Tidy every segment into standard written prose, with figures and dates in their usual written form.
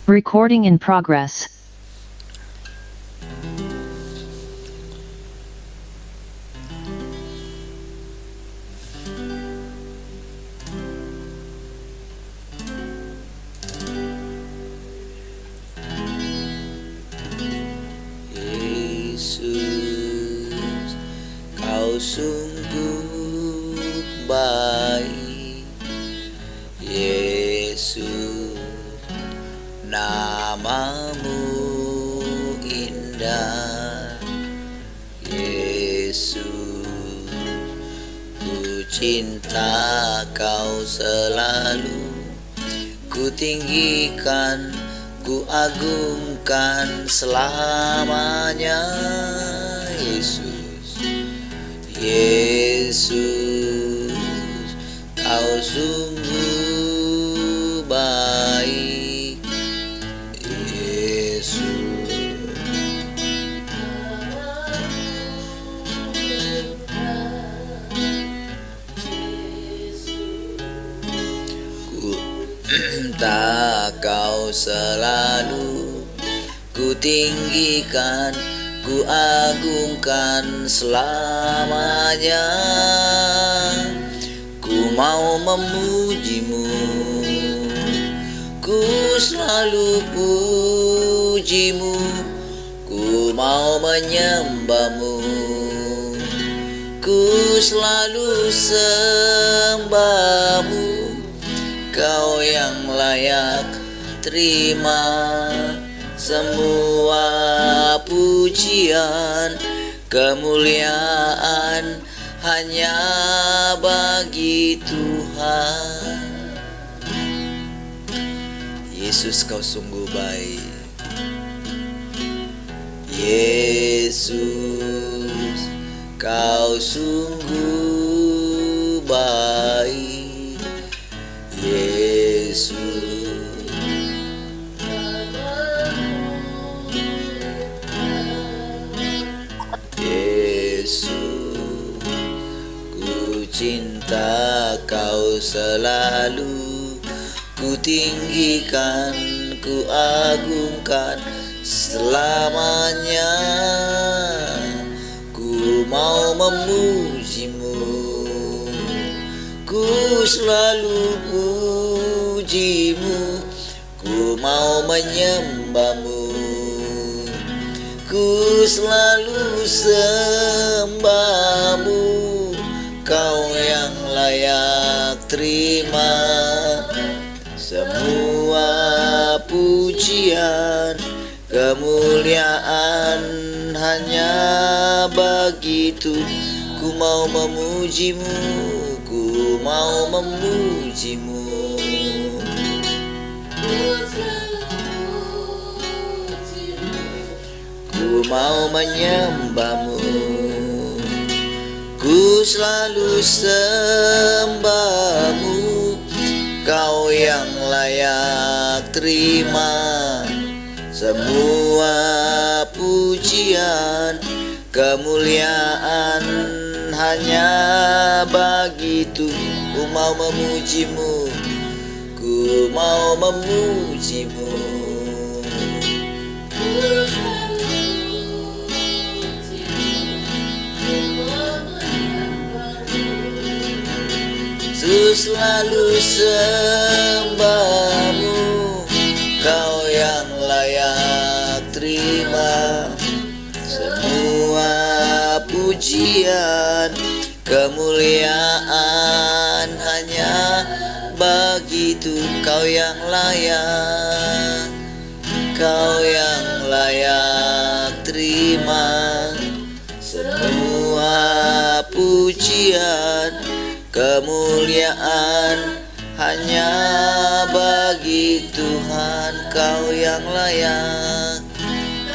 Recording in progress. Yesus, kau sungguh baik. Yesus, namamu indah. Yesus, ku cinta kau selalu. Ku tinggikan, ku agungkan selamanya. Yesus, Yesus, kau sungguh baik. Yesus, ku cinta kau selalu. Ku tinggikan, ku agungkan selamanya. Ku mau memujimu, ku selalu pujimu. Ku mau menyembahmu, ku selalu sembahmu. Kau yang layak terima semua pujian, kemuliaan hanya bagi Tuhan. Yesus, kau sungguh baik. Yesus, kau sungguh baik. Yesus, Yesus, ku cinta kau selalu. Ku tinggikan, ku agungkan selamanya. Ku mau memujimu, ku selalu pujimu. Ku mau menyembahmu, ku selalu sembahmu. Kau yang layak terima semua pujian, kemuliaan hanya bagi Tuhan. Ku mau memujimu, ku mau memujimu. Ku mau menyembahmu, ku selalu sembahmu. Kau yang layak terima semua pujian, kemuliaan hanya bagi Tuhan. Ku mau memujimu, ku mau memujimu. Ku selalu sembahmu. Kau yang layak terima semua pujian, kemuliaan hanya bagi Tuhan. Kau yang layak, kau yang layak terima semua pujian, kemuliaan hanya bagi Tuhan. Kau yang layak,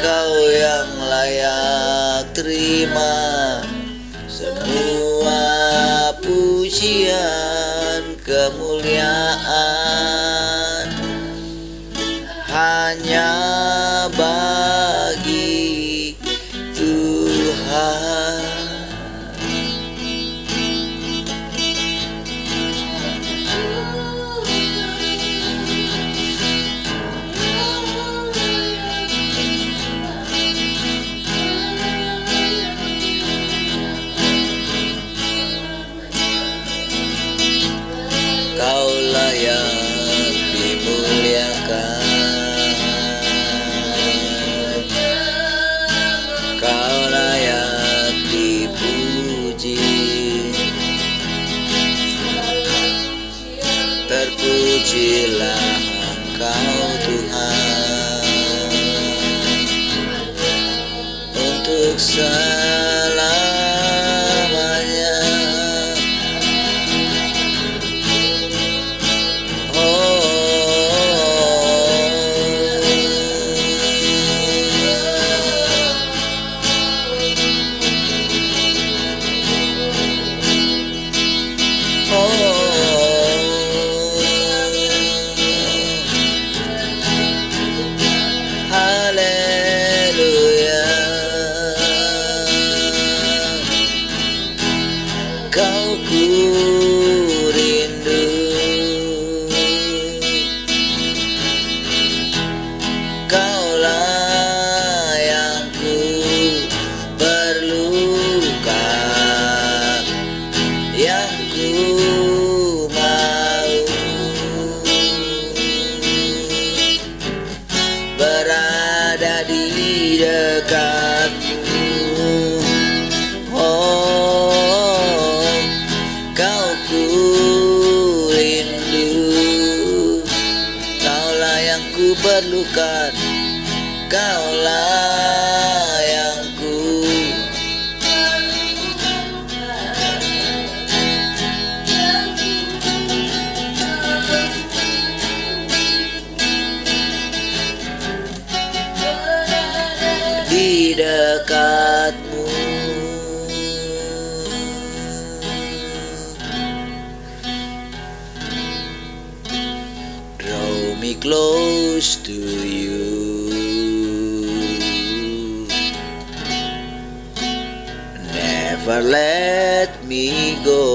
kau yang layak terima semua pujian, kemuliaan hanya bagi Tuhan. untuk selamanya. Haleluya, kau ku rindu, kaulah yang ku perlukan, yang ku mau berada di dekatmu. Oh, kau ku rindu, kaulah yang ku perlukan, kaulah yang ku di dekatmu. Draw me close to you, never let me go.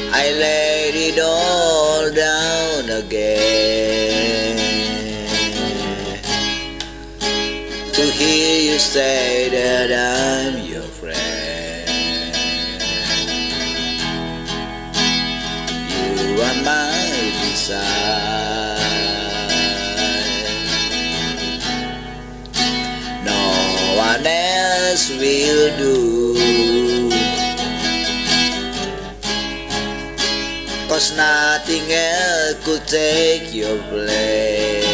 I laid it all down again to hear you say that I'm your friend. You are my desire, no one else will do. 'Cause nothing else could take your place,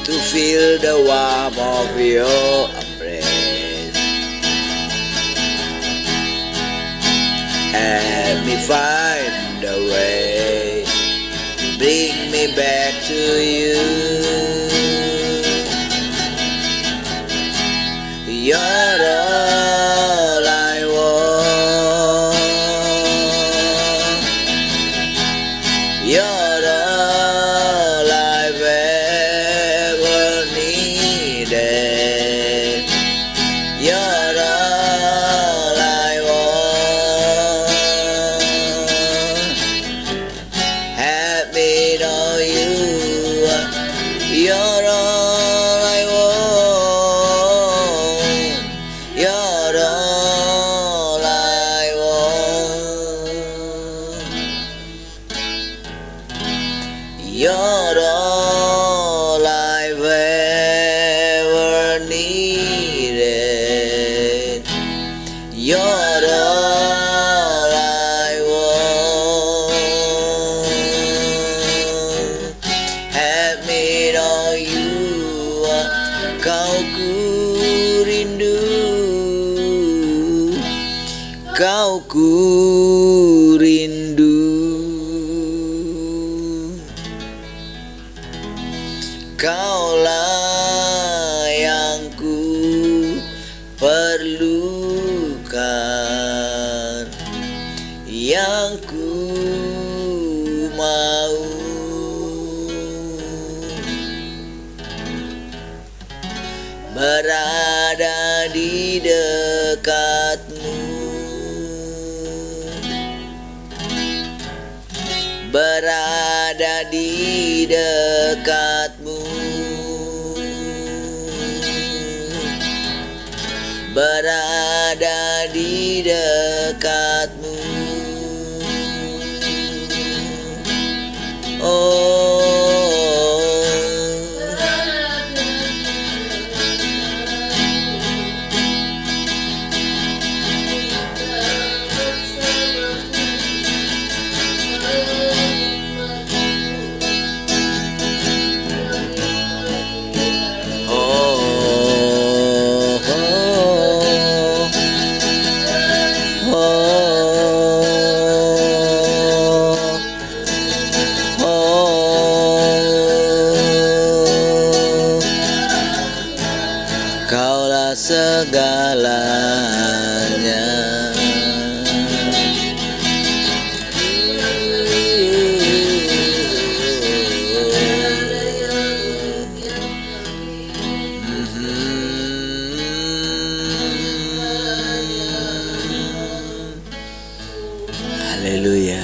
to feel the warmth of your embrace. Help me find a way, bring me back to you. You're all I want, you're all I've ever needed, you're all I want. Help me know you, you're all I want, you're all I want, you're all I've ever needed, you're all I want. Help me know you, kau ku rindu, kau ku rindu, kaulah yang ku perlukan, yang ku mau berada di dekatmu, berada di dekatmu, berada di dekatmu. Haleluya.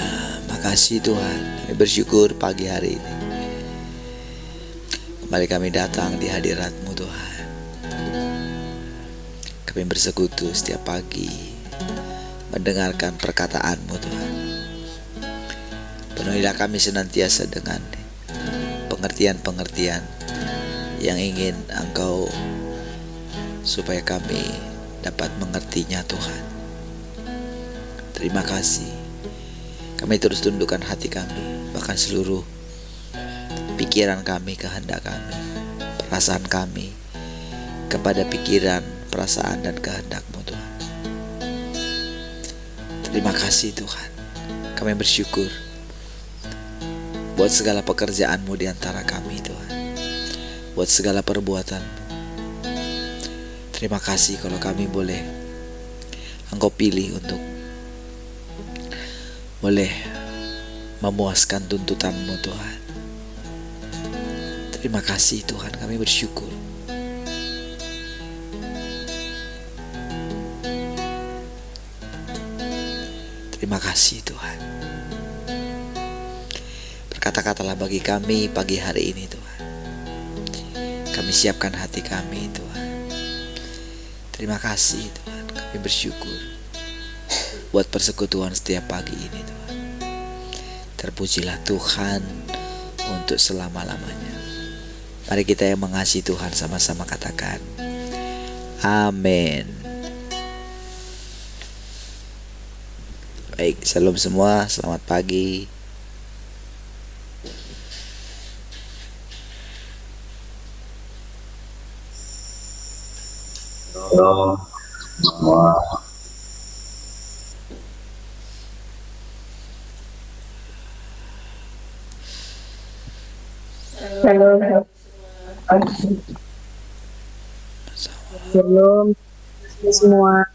Makasih Tuhan. Kami bersyukur pagi hari ini. Kembali kami datang di hadirat-Mu Tuhan. Kami bersekutu setiap pagi mendengarkan perkataan-Mu Tuhan. Penuhilah kami senantiasa dengan pengertian-pengertian yang ingin Engkau supaya kami dapat mengertinya Tuhan. Terima kasih. Kami terus tundukkan hati kami, bahkan seluruh pikiran kami, kehendak kami, perasaan kami kepada pikiran, perasaan, dan kehendak-Mu Tuhan. Terima kasih Tuhan. Kami bersyukur buat segala pekerjaan-Mu di antara kami Tuhan. Buat segala perbuatan-Mu. Terima kasih kalau kami boleh Engkau pilih untuk boleh memuaskan tuntutan-Mu Tuhan. Terima kasih Tuhan, kami bersyukur. Terima kasih Tuhan. Berkata-katalah bagi kami pagi hari ini Tuhan. Kami siapkan hati kami Tuhan. Terima kasih Tuhan, kami bersyukur buat persekutuan setiap pagi ini Tuhan. Terpujilah Tuhan untuk selama-lamanya. Mari kita yang mengasihi Tuhan sama-sama katakan amin. Baik, shalom semua, selamat pagi. Halo semua. Halo, belum semua.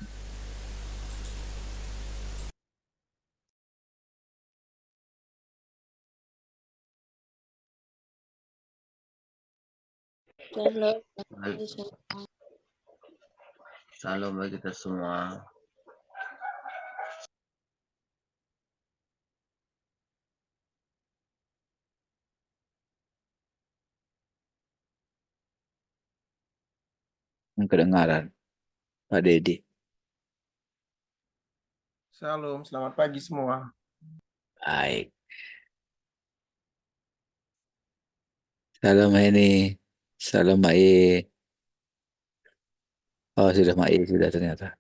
Salam bagi kita semua. Kedengaran Pak Dedi. Shalom, selamat pagi semua. Baik. Salam Heni. Salam Mae. Oh sudah Mae sudah ternyata.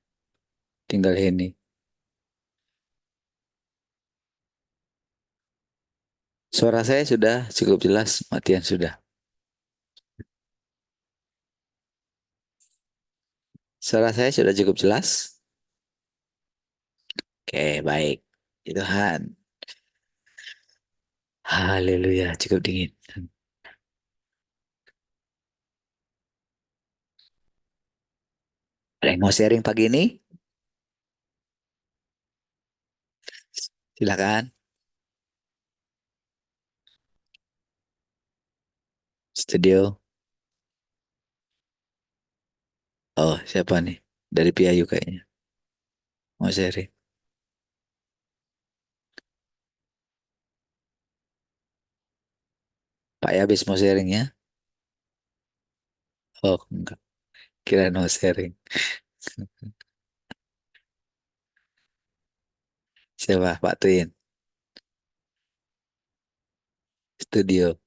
Tinggal Heni. Suara saya sudah cukup jelas, Matian sudah. Suara saya sudah cukup jelas. Oke, baik. Tuhan. Haleluya, cukup dingin. Ada yang mau sharing pagi ini? Silakan. Studio. Oh, siapa nih? Dari Piayu kayaknya. Mau sharing. Pak Yabis mau sharing ya? Oh, enggak. Kira mau sharing. Siapa? Pak Twin. Studio.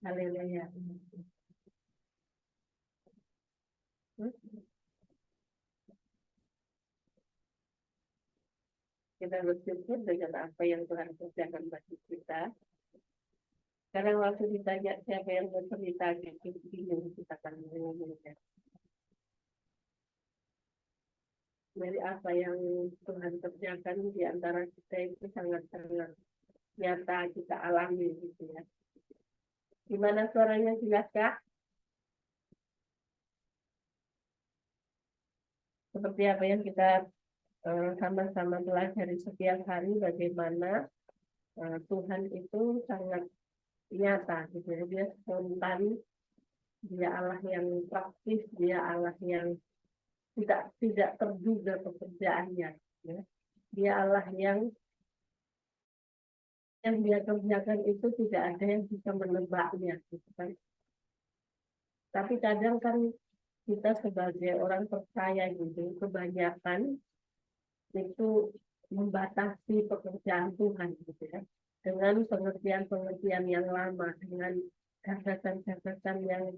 Haleluya. Kita bersyukur dengan apa yang Tuhan kerjakan bagi kita. Karena waktu ditanya siapa yang bercerita, itu bingung kita akan mengumumkan. Dari apa yang Tuhan kerjakan di antara kita itu sangat-sangat nyata kita alami gitu ya. Gimana suaranya, jelas kah? Seperti apa yang kita sama-sama pelajari setiap hari, bagaimana Tuhan itu sangat nyata gitu ya. Dia spontan, dia Allah yang praktis, dia Allah yang tidak terduga pekerjaannya ya. Dia Allah yang dia kerjakan itu tidak ada yang bisa menebaknya gitu kan. Tapi kadang kan kita sebagai orang percaya gitu, kebanyakan itu membatasi pekerjaan Tuhan gitu ya, dengan pengertian-pengertian yang lama, dengan gagasan-gagasan yang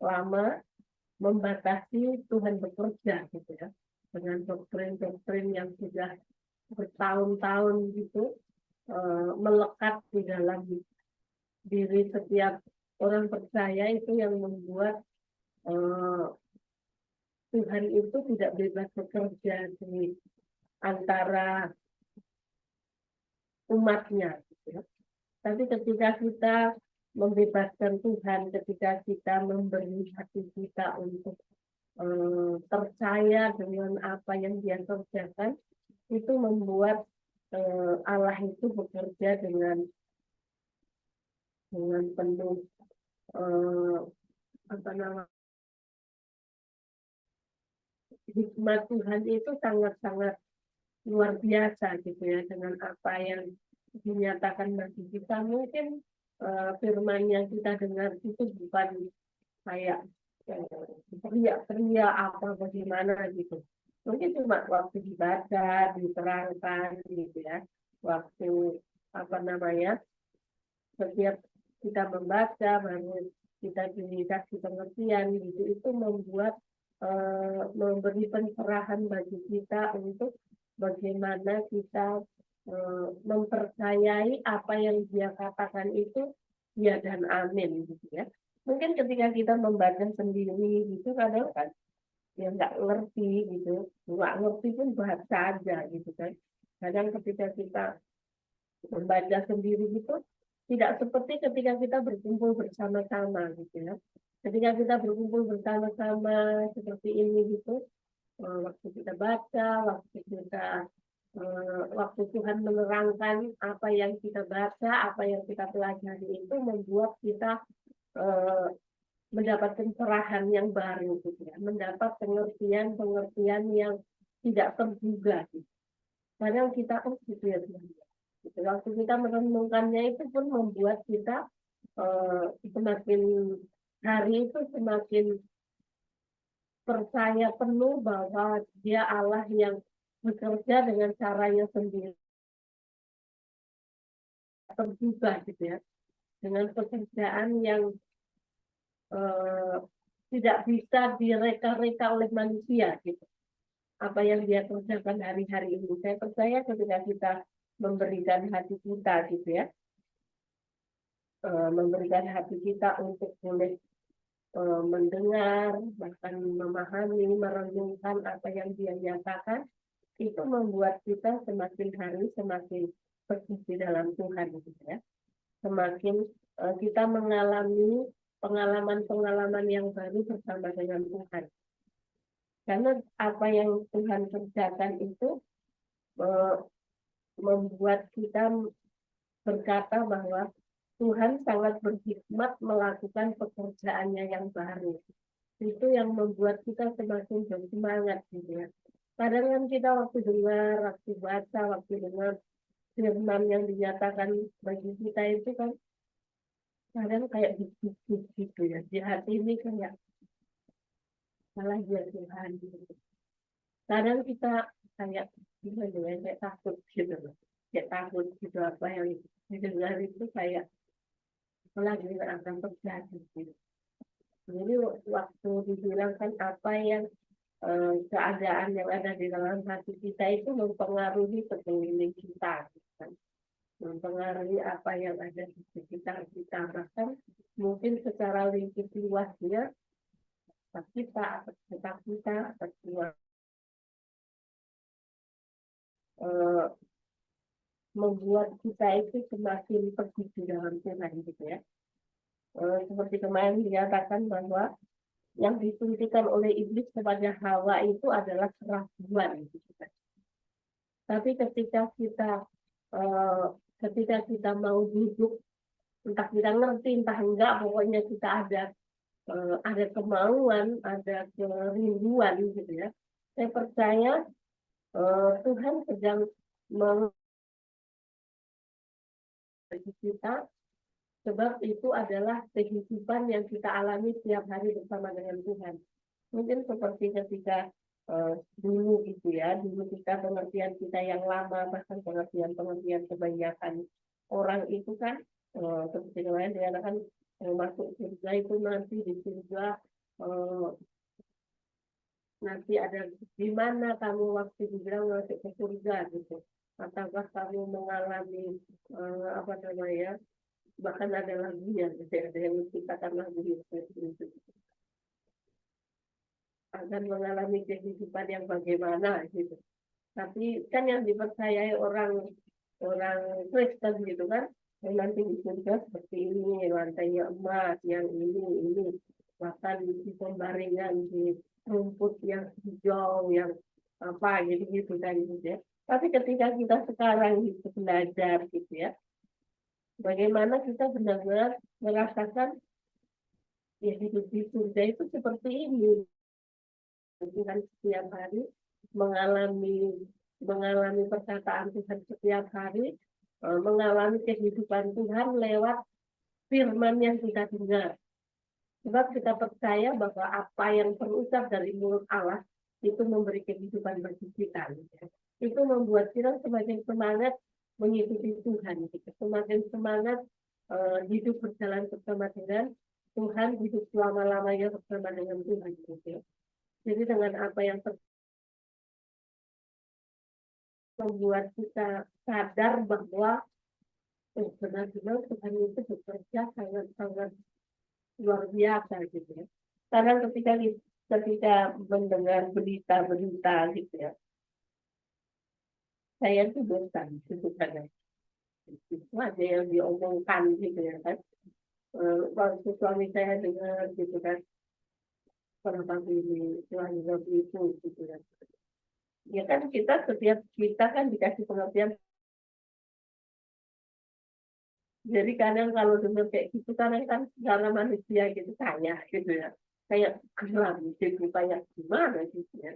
lama, membatasi Tuhan bekerja gitu ya, dengan doktrin-doktrin yang sudah bertahun-tahun gitu melekat di dalam diri setiap orang percaya, itu yang membuat Tuhan itu tidak bebas bekerja di antara umatnya gitu ya. Tapi ketika kita membebaskan Tuhan, ketika kita memberi hati kita untuk percaya dengan apa yang Dia kerjakan, itu membuat Allah itu bekerja dengan penuh hikmat. Tuhan itu sangat-sangat luar biasa gitu ya, dengan apa yang dinyatakan bagi kita. Mungkin firman-Nya kita dengar itu bukan kayak teriak-teriak apa bagaimana gitu. Mungkin cuma waktu dibaca, diterangkan gitu ya. Waktu setiap kita membaca, baru kita dikasih pengertian gitu, itu membuat memberi pencerahan bagi kita untuk bagaimana kita mempercayai apa yang Dia katakan itu ya dan amin gitu ya. Mungkin ketika kita membaca sendiri gitu, kadang kan ya nggak ngerti gitu, nggak ngerti pun baca aja gitu kan. Kadang ketika kita membaca sendiri gitu, tidak seperti ketika kita berkumpul bersama-sama gitu ya. Ketika kita berkumpul bersama-sama seperti ini gitu, waktu kita baca, waktu Tuhan menerangkan apa yang kita baca, apa yang kita pelajari, itu membuat kita mendapat pencerahan yang baru gitu ya, mendapat pengertian yang tidak terduga gitu. Kadang kita gitu ya, gitu. Waktu kita merenungkannya itu pun membuat kita semakin hari itu semakin percaya penuh bahwa Dia Allah yang bekerja dengan caranya sendiri, terduga gitu ya, dengan pekerjaan yang tidak bisa direka-reka oleh manusia gitu. Apa yang Dia kerjakan hari-hari ini, saya percaya ketika kita memberikan hati kita gitu ya, memberikan hati kita untuk boleh mendengar, bahkan memahami, merenungkan apa yang Dia nyatakan, itu membuat kita semakin hari semakin persis di dalam Tuhan gitu ya. Semakin kita mengalami pengalaman-pengalaman yang baru bersama dengan Tuhan. Karena apa yang Tuhan kerjakan itu membuat kita berkata bahwa Tuhan sangat berhikmat melakukan pekerjaannya yang baru. Itu yang membuat kita semakin bersemangat gitu ya. Kadang kan kita waktu dengar, waktu baca, waktu dengar firman yang dinyatakan bagi kita itu kan kadang kayak gitu ya. Di hati ini kayak salah ya Tuhan gitu. Kadang kita kayak gimana ya, kayak takut gitu loh. Kayak takut gitu, apa yang didengar itu kayak apalagi yang akan terjadi. Jadi waktu dibilang kan apa yang keadaan yang ada di dalam hati kita itu mempengaruhi sekeliling kita, kan? Mempengaruhi apa yang ada di sekitar kita, bahkan mungkin secara lingkup luasnya kita, keluarga, membuat kita itu semakin pergi di dalam Tuhan gitu ya. Seperti kemarin dikatakan bahwa yang disuntikan oleh iblis kepada Hawa itu adalah keraguan gitu kan. Tapi ketika kita mau duduk, entah kita ngerti entah enggak, pokoknya kita ada kemauan, ada kerinduan gitu ya. Saya percaya Tuhan sedang kita, sebab itu adalah kehidupan yang kita alami setiap hari bersama dengan Tuhan. Mungkin seperti ketika dulu gitu ya, dulu kita pengertian kita yang lama, bahkan pengertian kebanyakan orang itu kan seperti kemarin dikatakan masuk surga itu nanti di surga nanti ada di mana kamu waktu dibilang masuk ke surga gitu, ataukah kamu mengalami apa namanya, bahkan ada lagunya, ada yang menciptakan lagu itu akan mengalami kehidupan yang bagaimana gitu. Tapi kan yang dipercayai orang Kristen gitu kan, yang nanti di surga seperti ini, lantainya emas, yang ini, bahkan di pembaringan di rumput yang hijau, yang apa gitu kan gitu ya. Tapi ketika kita sekarang gitu belajar gitu ya, bagaimana kita benar-benar merasakan ya hidup di surga itu seperti ini. Tuhan setiap hari mengalami perkataan Tuhan setiap hari, mengalami kehidupan Tuhan lewat firman yang kita dengar. Sebab kita percaya bahwa apa yang terucap dari mulut Allah itu memberi kehidupan bagi kita. Itu membuat kita semakin semangat mengikuti Tuhan, semakin semangat hidup berjalan bersama dengan Tuhan, hidup selama-lamanya bersama dengan Tuhan. Jadi dengan apa yang membuat kita sadar bahwa benar-benar Tuhan itu bekerja sangat-sangat luar biasa gitu ya. Karena ketika mendengar berita-berita gitu ya, saya tuh bosan gitu kan. Itu aja yang diomongkan gitu ya kan. Waktu suami saya dengar gitu kan, orang ini Tuhan itu gitu kan. Ya kan setiap kita kan dikasih pengertian. Jadi kadang kalau dengar kayak gitu, kadang kan secara manusia gitu tanya gitu ya, kayak geram gitu, kayak gimana gitu ya.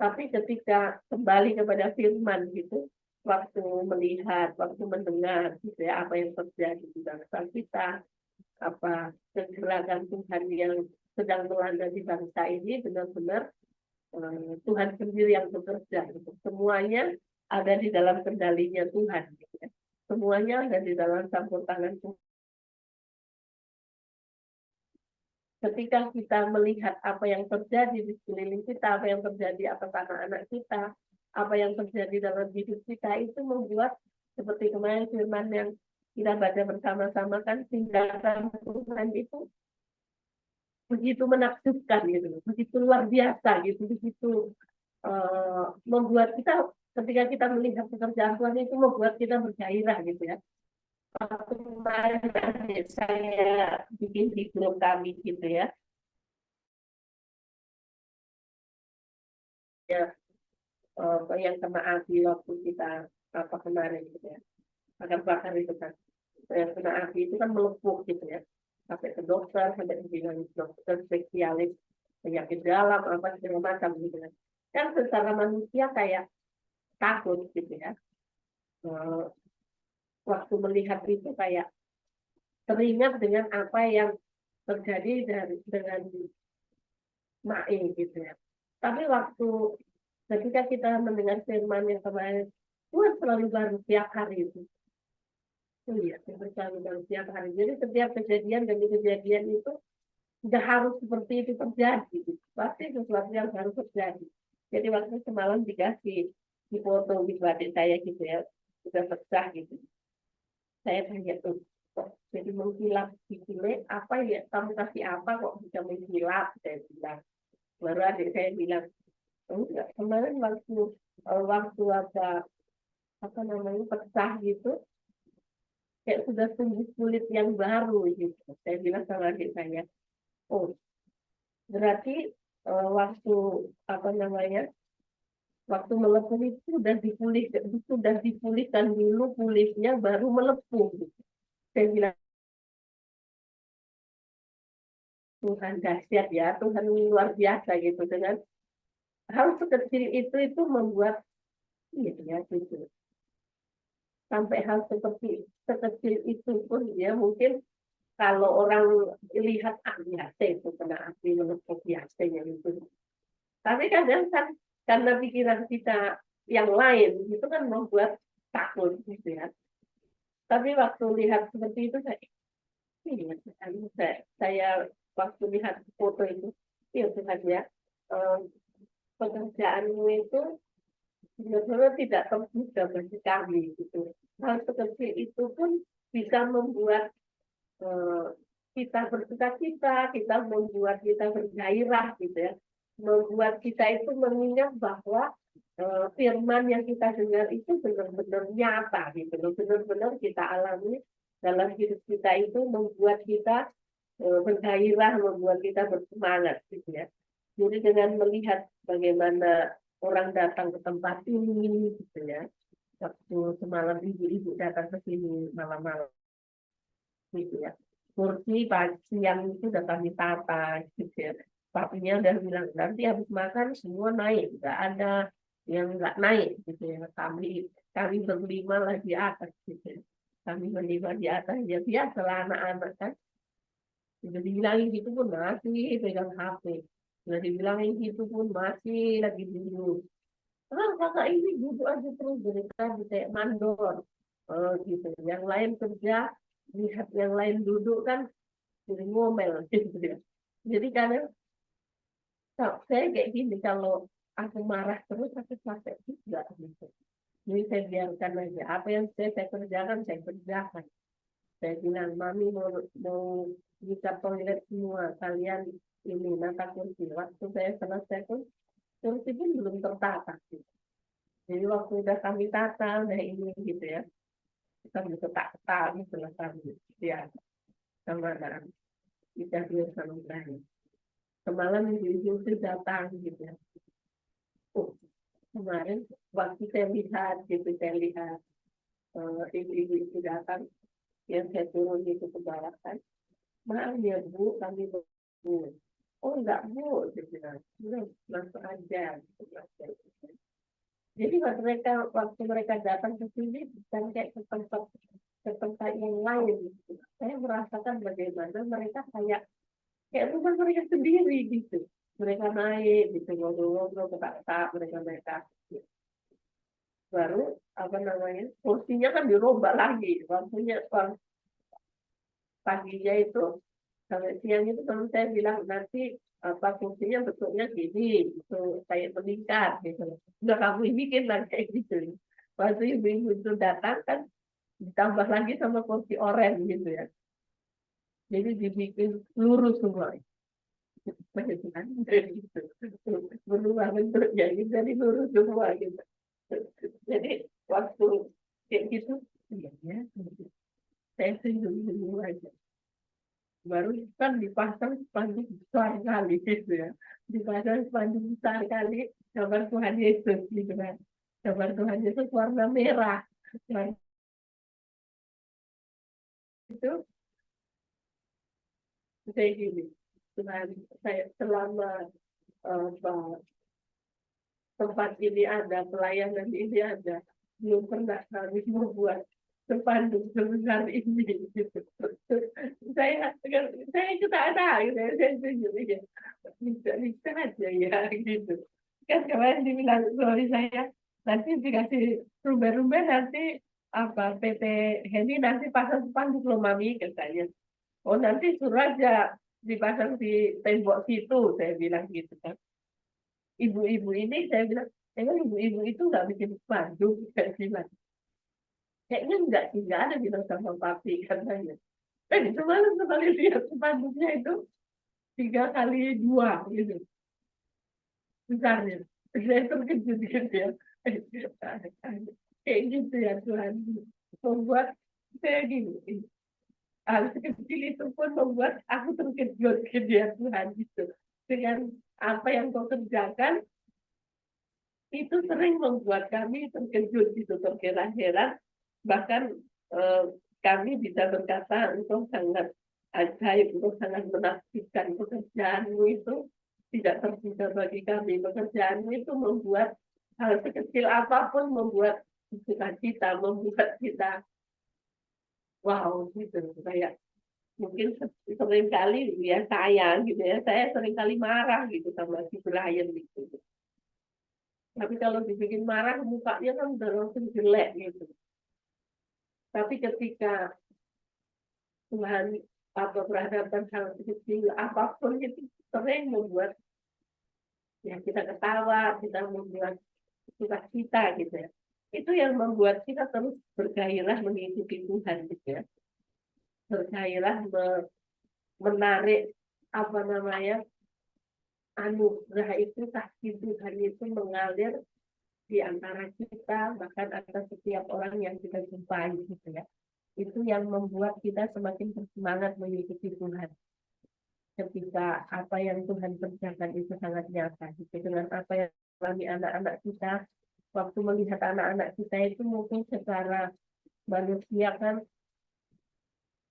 Tapi ketika kembali kepada firman gitu, waktu melihat, waktu mendengar gitu ya, apa yang terjadi di bangsa kita, apa kegerakan Tuhan yang sedang melanda di bangsa ini, benar-benar Tuhan sendiri yang bekerja. Gitu. Semuanya ada di dalam kendalinya Tuhan. Gitu ya. Semuanya ada di dalam campur tangan Tuhan. Ketika kita melihat apa yang terjadi di sekeliling kita, apa yang terjadi atas anak-anak kita, apa yang terjadi dalam hidup kita, itu membuat seperti kemarin firman yang kita baca bersama-sama kan, tindakan Tuhan itu begitu menakjubkan gitu, begitu luar biasa gitu, begitu membuat kita ketika kita melihat pekerjaan Tuhan itu membuat kita bergairah gitu ya. Kemarin saya bikin di grup kami gitu ya. Ya, yang kena api waktu kita apa kemarin gitu ya. Bakar itu kan. Yang kena api itu kan melepuh gitu ya. Sampai ke dokter, sampai dengan dokter spesialis penyakit dalam apa segala macam gitu kan. Kan secara manusia kayak takut gitu ya. Waktu melihat itu kayak teringat dengan apa yang terjadi dengan Mae gitu ya. Tapi ketika kita mendengar firman yang kemarin, Tuhan selalu baru tiap hari itu. Iya, berkali dalam setiap hari. Jadi setiap kejadian demi kejadian itu nggak harus seperti itu terjadi. Pasti sesuatu yang harus terjadi. Jadi waktu semalam dikasih di foto di batik saya gitu ya, sudah pecah gitu. Saya tanya tuh, kok jadi mengkilap di sini, apa ya, kamu kasih apa kok bisa mengkilap, saya bilang. Baru adik saya bilang, enggak, kemarin waktu ada apa namanya pecah gitu, kayak sudah tumbuh kulit yang baru gitu. Saya bilang sama adik saya, oh berarti waktu apa namanya waktu melepuh itu sudah dipulihkan dulu kulitnya baru melepuh. Gitu. Saya bilang Tuhan dahsyat ya, Tuhan luar biasa gitu dengan hal sekecil itu membuat iya ya gitu. Sampai hal seperti sekecil itu pun ya mungkin kalau orang lihat biasa itu kena api melepuh biasanya itu. Tapi kadang kan karena pikiran kita yang lain itu kan membuat takut gitu ya. Tapi waktu lihat seperti itu saya waktu lihat foto itu, ya Tuhan ya, pekerjaanmu itu benar-benar tidak terduga bagi kami gitu. Hal sekecil itu pun bisa membuat kita bersuka-cita, kita membuat kita bergairah gitu ya, membuat kita itu mengingat bahwa firman yang kita dengar itu benar-benar nyata gitu, benar-benar kita alami dalam hidup kita itu membuat kita bergairah, membuat kita bersemangat gitu ya. Jadi dengan melihat bagaimana orang datang ke tempat ini gitu ya, waktu semalam ibu-ibu datang ke sini malam-malam gitu ya. Kursi pagi siang itu udah kami tata gitu ya. Papinya udah bilang nanti habis makan semua naik, nggak ada yang nggak naik gitu ya. Kami berlima lah di atas gitu ya. Kami berlima di atas ya biasalah anak-anak kan. Sudah dibilangin gitu pun masih pegang HP. Sudah dibilangin gitu pun masih lagi duduk. Kakak ini duduk aja terus mereka kayak mandor. Gitu. Yang lain kerja, lihat yang lain duduk kan jadi ngomel gitu ya. Jadi kadang saya kayak gini kalau aku marah terus aku capek juga gitu. Jadi saya biarkan aja apa yang saya kerjakan saya kerjakan. Saya bilang mami mau buka toilet semua kalian ini nata kursi. Waktu saya selesai pun kursi pun belum tertata. Gitu. Jadi waktu udah kami tata udah ini gitu ya. Kita bisa tak gitu lah kami ya sama anak kita biar sama Ibrahim. Semalam ibu-ibu itu datang gitu ya. Oh, kemarin waktu saya lihat gitu saya lihat ibu-ibu itu datang yang saya turun itu ke bawah kan. Maaf ya Bu, kami Bu. Oh enggak Bu, dia bilang, langsung aja. Jadi waktu mereka datang ke sini bukan kayak ke tempat yang lain. Saya merasakan bagaimana mereka kayak rumah mereka sendiri gitu. Mereka naik gitu ngobrol-ngobrol kata mereka baru apa namanya kursinya kan dirubah lagi waktunya paginya itu sampai siang itu kalau saya bilang nanti apa kursinya bentuknya gini itu kayak meningkat gitu udah kamu bikin lah kayak gitu waktu ibu-ibu itu datang kan ditambah lagi sama kursi oranye gitu ya jadi dibikin lurus semua berubah bentuknya jadi lurus semua gitu jadi waktu kayak gitu ya saya senyum aja baru kan dipasang spanduk besar kali gitu ya dipasang spanduk besar kali gambar Tuhan Yesus gitu kan gambar Tuhan Yesus warna merah nah, itu saya gini Tuhan saya selama tempat ini ada pelayanan ini ada belum pernah kami membuat sepanduk sebesar ini gitu. saya juga ada gitu saya setuju ya bisa aja ya gitu kan kemarin dibilang suami saya nanti dikasih rumah-rumah nanti apa PT Heni nanti pasang spanduk loh Mami katanya. Oh nanti suruh aja dipasang di tembok situ, saya bilang gitu kan. Ibu-ibu ini saya bilang, emang ibu-ibu itu nggak bikin spanduk, saya bilang. Kayaknya nggak ada bilang sama papi katanya. Itu malam sekali lihat spanduknya itu 3x2 gitu besarnya. Saya terkejut gitu ya. Kayak gitu ya Tuhan. Membuat saya gini. Hal kecil itu pun membuat aku terkejut gitu ya Tuhan gitu. Dengan apa yang kau kerjakan itu sering membuat kami terkejut gitu, terheran-heran. Bahkan kami bisa berkata engkau sangat ajaib, engkau sangat menakjubkan, pekerjaanmu itu tidak terduga bagi kami. Pekerjaanmu itu membuat hal sekecil apapun membuat cita-cita, membuat kita wow gitu kayak mungkin sering kali ya sayang gitu ya, saya sering kali marah gitu sama si Brian gitu. Tapi kalau dibikin marah mukanya kan udah langsung jelek gitu. Tapi ketika Tuhan apa berhadapan hal kecil apapun itu sering membuat ya kita ketawa, kita membuat sukacita gitu ya. Itu yang membuat kita terus bergairah mengikuti Tuhan gitu ya. Bergairah menarik apa namanya anugerah itu, kasih Tuhan itu mengalir di antara kita, bahkan atas setiap orang yang kita jumpai gitu ya. Itu yang membuat kita semakin bersemangat mengikuti Tuhan. Ketika apa yang Tuhan kerjakan itu sangat nyata, gitu. Dengan apa yang alami anak-anak kita, waktu melihat anak-anak kita itu mungkin secara manusia kan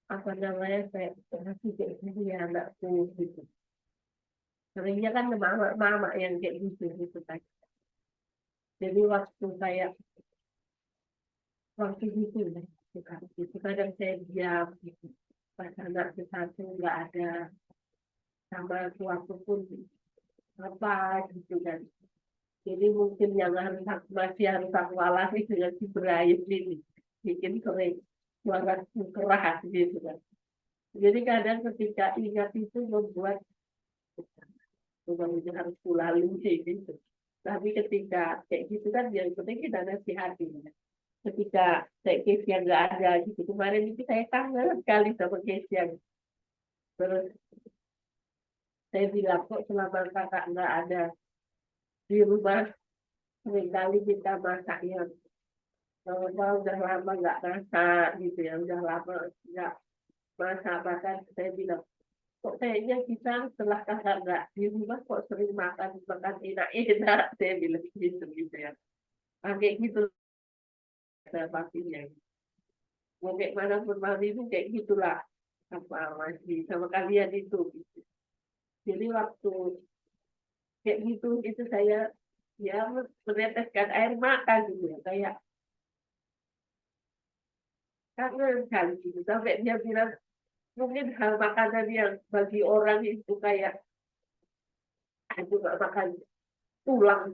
apa namanya saya kasih kayak gini ya anakku gitu. Seringnya kan mama yang kayak gitu kan. Jadi waktu itu kadang saya diam gitu. Pas anak satu nggak ada sama suatu pun apa gitu kan. Jadi mungkin yang masih harus aku alami dengan si Brian ini bikin sering suara keras gitu kan. Jadi kadang ketika ingat itu membuat bukan harus kulalui gitu. Tapi ketika kayak gitu kan yang penting kita nasihati. Ketika saya Kesia nggak ada gitu kemarin itu saya kangen sekali sama Kesia. Terus saya bilang kok selama kakak nggak ada di rumah seringkali kita masak yang udah lama nggak masak gitu ya, udah lama nggak masak, bahkan saya bilang kok kayaknya kita setelah kakak nggak di rumah kok sering makan enak saya bilang gitu ya. Kayak gitu pastinya. Mau kayak mana pun mami itu kayak gitulah apa masih sama kalian itu. Gitu. Jadi waktu kayak gitu itu saya ya meneteskan air mata gitu ya kayak kangen kan gitu sampai dia bilang mungkin hal makanan yang bagi orang itu kayak aku gak makan tulang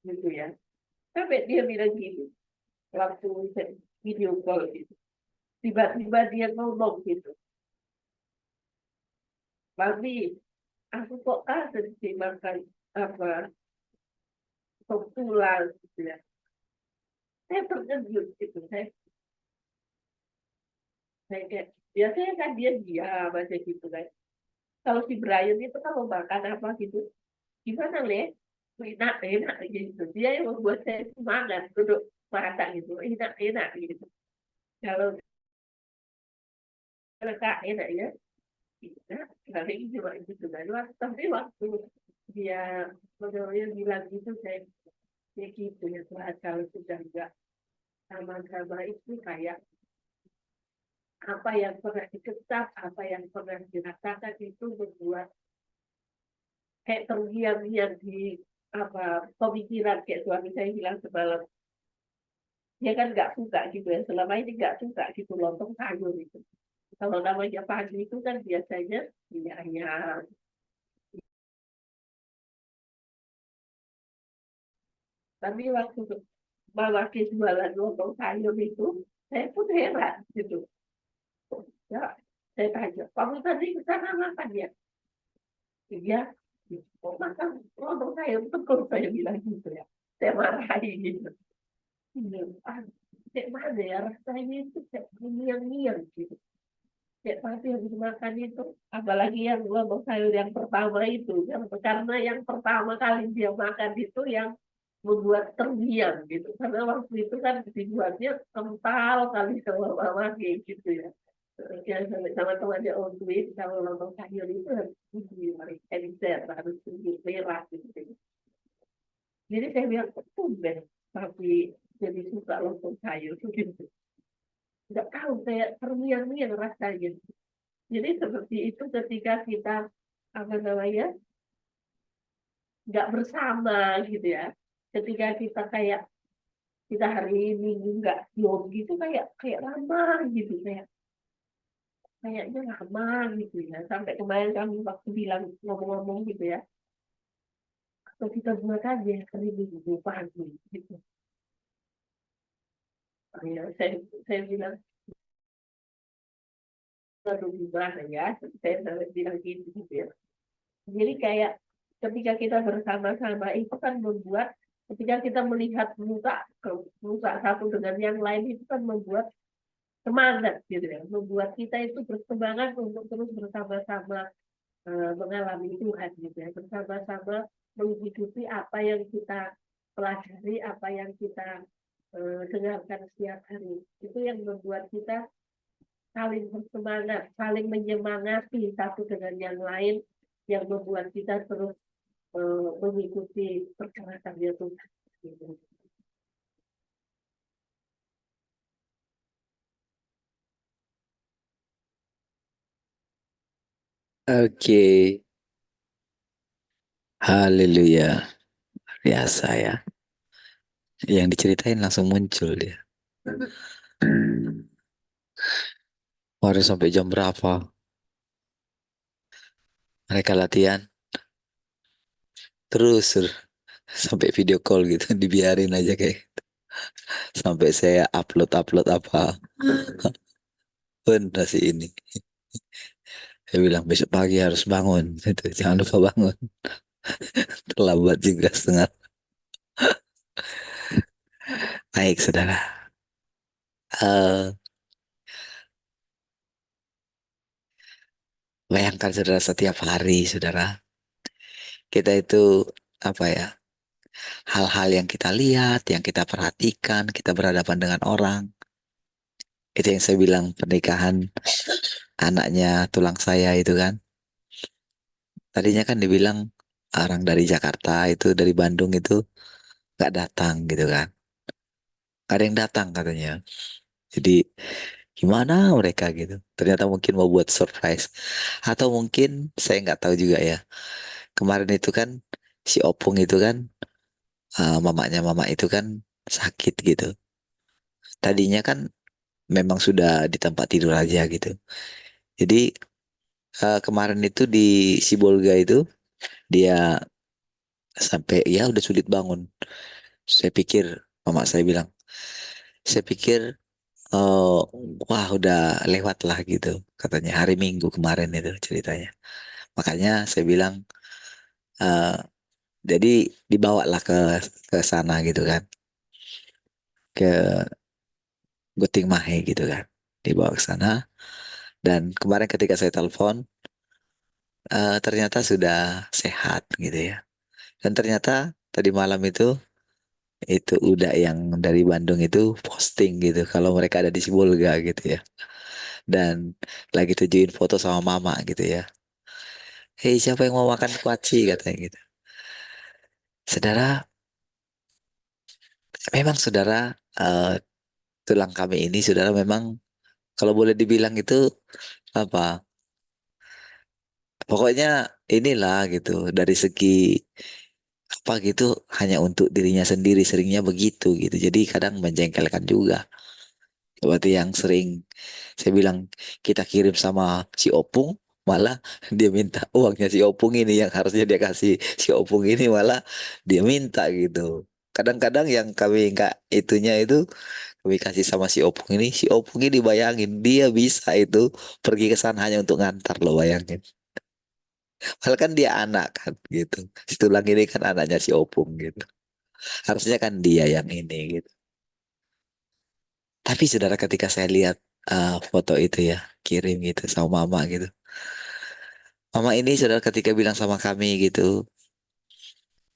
gitu ya sampai dia bilang gitu waktu video call gitu tiba-tiba dia ngomong gitu Mami aku kok kangen sih makan apa sop tulang gitu ya saya terkejut gitu saya kayak biasanya kan dia macam gitu kan kalau si Brian itu kalau makan apa gitu gimana enak gitu dia yang membuat saya semangat duduk masak gitu enak gitu kalau mereka enak ya kali cuma gitu kan tapi waktu dia menurutnya bilang gitu saya ya gitu ya Tuhan kalau sudah enggak sama-sama itu kayak apa yang pernah diketap, apa yang pernah dirasakan itu membuat kayak terdiam-diam di apa pemikiran kayak suami saya bilang semalam. Dia kan nggak suka gitu ya, selama ini nggak suka gitu lontong sayur itu. Kalau namanya pagi itu kan biasanya ayam. Tapi waktu Mama jualan lontong sayur itu, Saya pun heran gitu. Ya, saya tanya, kamu tadi ke sana makan ya? Iya, kok makan lontong sayur betul, saya bilang gitu ya. Saya marahi gitu. Iya, kayak mana ya rasanya itu kayak ngiang-ngiang gitu. Kayak pasti yang dimakan itu, apalagi yang lontong sayur yang pertama itu, karena yang pertama kali dia makan itu yang membuat terngiang gitu. Karena waktu itu kan dibuatnya kental kali sama mama kayak gitu ya. Ya sama temannya Om Dwi, kalau lontong sayur itu harus tinggi, encer, harus tinggi, merah gitu. Jadi saya bilang, tumben, tapi jadi suka lontong sayur gitu. Nggak tahu, kayak terngiang-ngiang rasanya. Jadi seperti itu ketika kita apa namanya nggak bersama gitu ya. Ketika kita kayak kita hari Minggu nggak job gitu kayak kayak lama gitu kayaknya lama gitu ya. Sampai kemarin kami waktu bilang ngomong-ngomong gitu ya. Atau kita buat aja hari Minggu pagi gitu. Ya, saya bilang aduh gimana ya. Saya bilang gitu ya. Jadi kayak ketika kita bersama-sama itu kan membuat ketika kita melihat muka satu dengan yang lain itu kan membuat semangat gitu ya, membuat kita itu bersemangat untuk terus bersama-sama mengalami Tuhan gitu ya, bersama-sama menghidupi apa yang kita pelajari, apa yang kita dengarkan setiap hari. Itu yang membuat kita saling bersemangat, saling menyemangati satu dengan yang lain, yang membuat kita terus mengikuti pergerakannya Tuhan. Gitu. Oke, haleluya, biasa ya. Yang diceritain langsung muncul dia. Harus sampai jam berapa? Mereka latihan terus sampai video call gitu, dibiarin aja kayak gitu. Sampai saya upload apa pun masih ini. Saya bilang besok pagi harus bangun, itu jangan lupa bangun. Terlambat juga setengah. Baik, saudara. Eh, Bayangkan saudara setiap hari, saudara, kita itu apa ya? Hal-hal yang kita lihat, yang kita perhatikan, kita berhadapan dengan orang. Itu yang saya bilang pernikahan anaknya tulang saya itu kan. Tadinya kan dibilang orang dari Jakarta itu dari Bandung itu nggak datang gitu kan. Gak ada yang datang katanya. Jadi gimana mereka gitu. Ternyata mungkin mau buat surprise. Atau mungkin saya nggak tahu juga ya. Kemarin itu kan si Opung itu kan mamanya mama itu kan sakit gitu. Tadinya kan memang sudah di tempat tidur aja gitu. Jadi kemarin itu di Sibolga itu dia sampai ya udah sulit bangun. Saya pikir mama saya bilang, saya pikir wah udah lewat lah gitu katanya hari Minggu kemarin itu ceritanya. Makanya saya bilang eh, jadi dibawa lah ke sana gitu kan ke Guting Mahe gitu kan dibawa ke sana dan kemarin ketika saya telepon ternyata sudah sehat gitu ya dan ternyata tadi malam itu udah yang dari Bandung itu posting gitu kalau mereka ada di Sibolga gitu ya dan lagi tujuin foto sama mama gitu ya. Hei, siapa yang mau makan kuaci katanya gitu. Saudara, memang saudara tulang kami ini saudara memang kalau boleh dibilang itu apa? Pokoknya inilah gitu dari segi apa gitu hanya untuk dirinya sendiri seringnya begitu gitu. Jadi kadang menjengkelkan juga. Seperti yang sering saya bilang kita kirim sama si Opung malah dia minta uangnya si Opung ini yang harusnya dia kasih si Opung ini malah dia minta gitu. Kadang-kadang yang kami nggak itunya itu kami kasih sama si Opung ini bayangin dia bisa itu pergi ke sana hanya untuk ngantar loh, bayangin. Padahal kan dia anak kan gitu. Si Tulang ini kan anaknya si Opung gitu. Harusnya kan dia yang ini gitu. Tapi saudara, ketika saya lihat foto itu ya, kirim gitu sama mama gitu. Mama ini saudara ketika bilang sama kami gitu,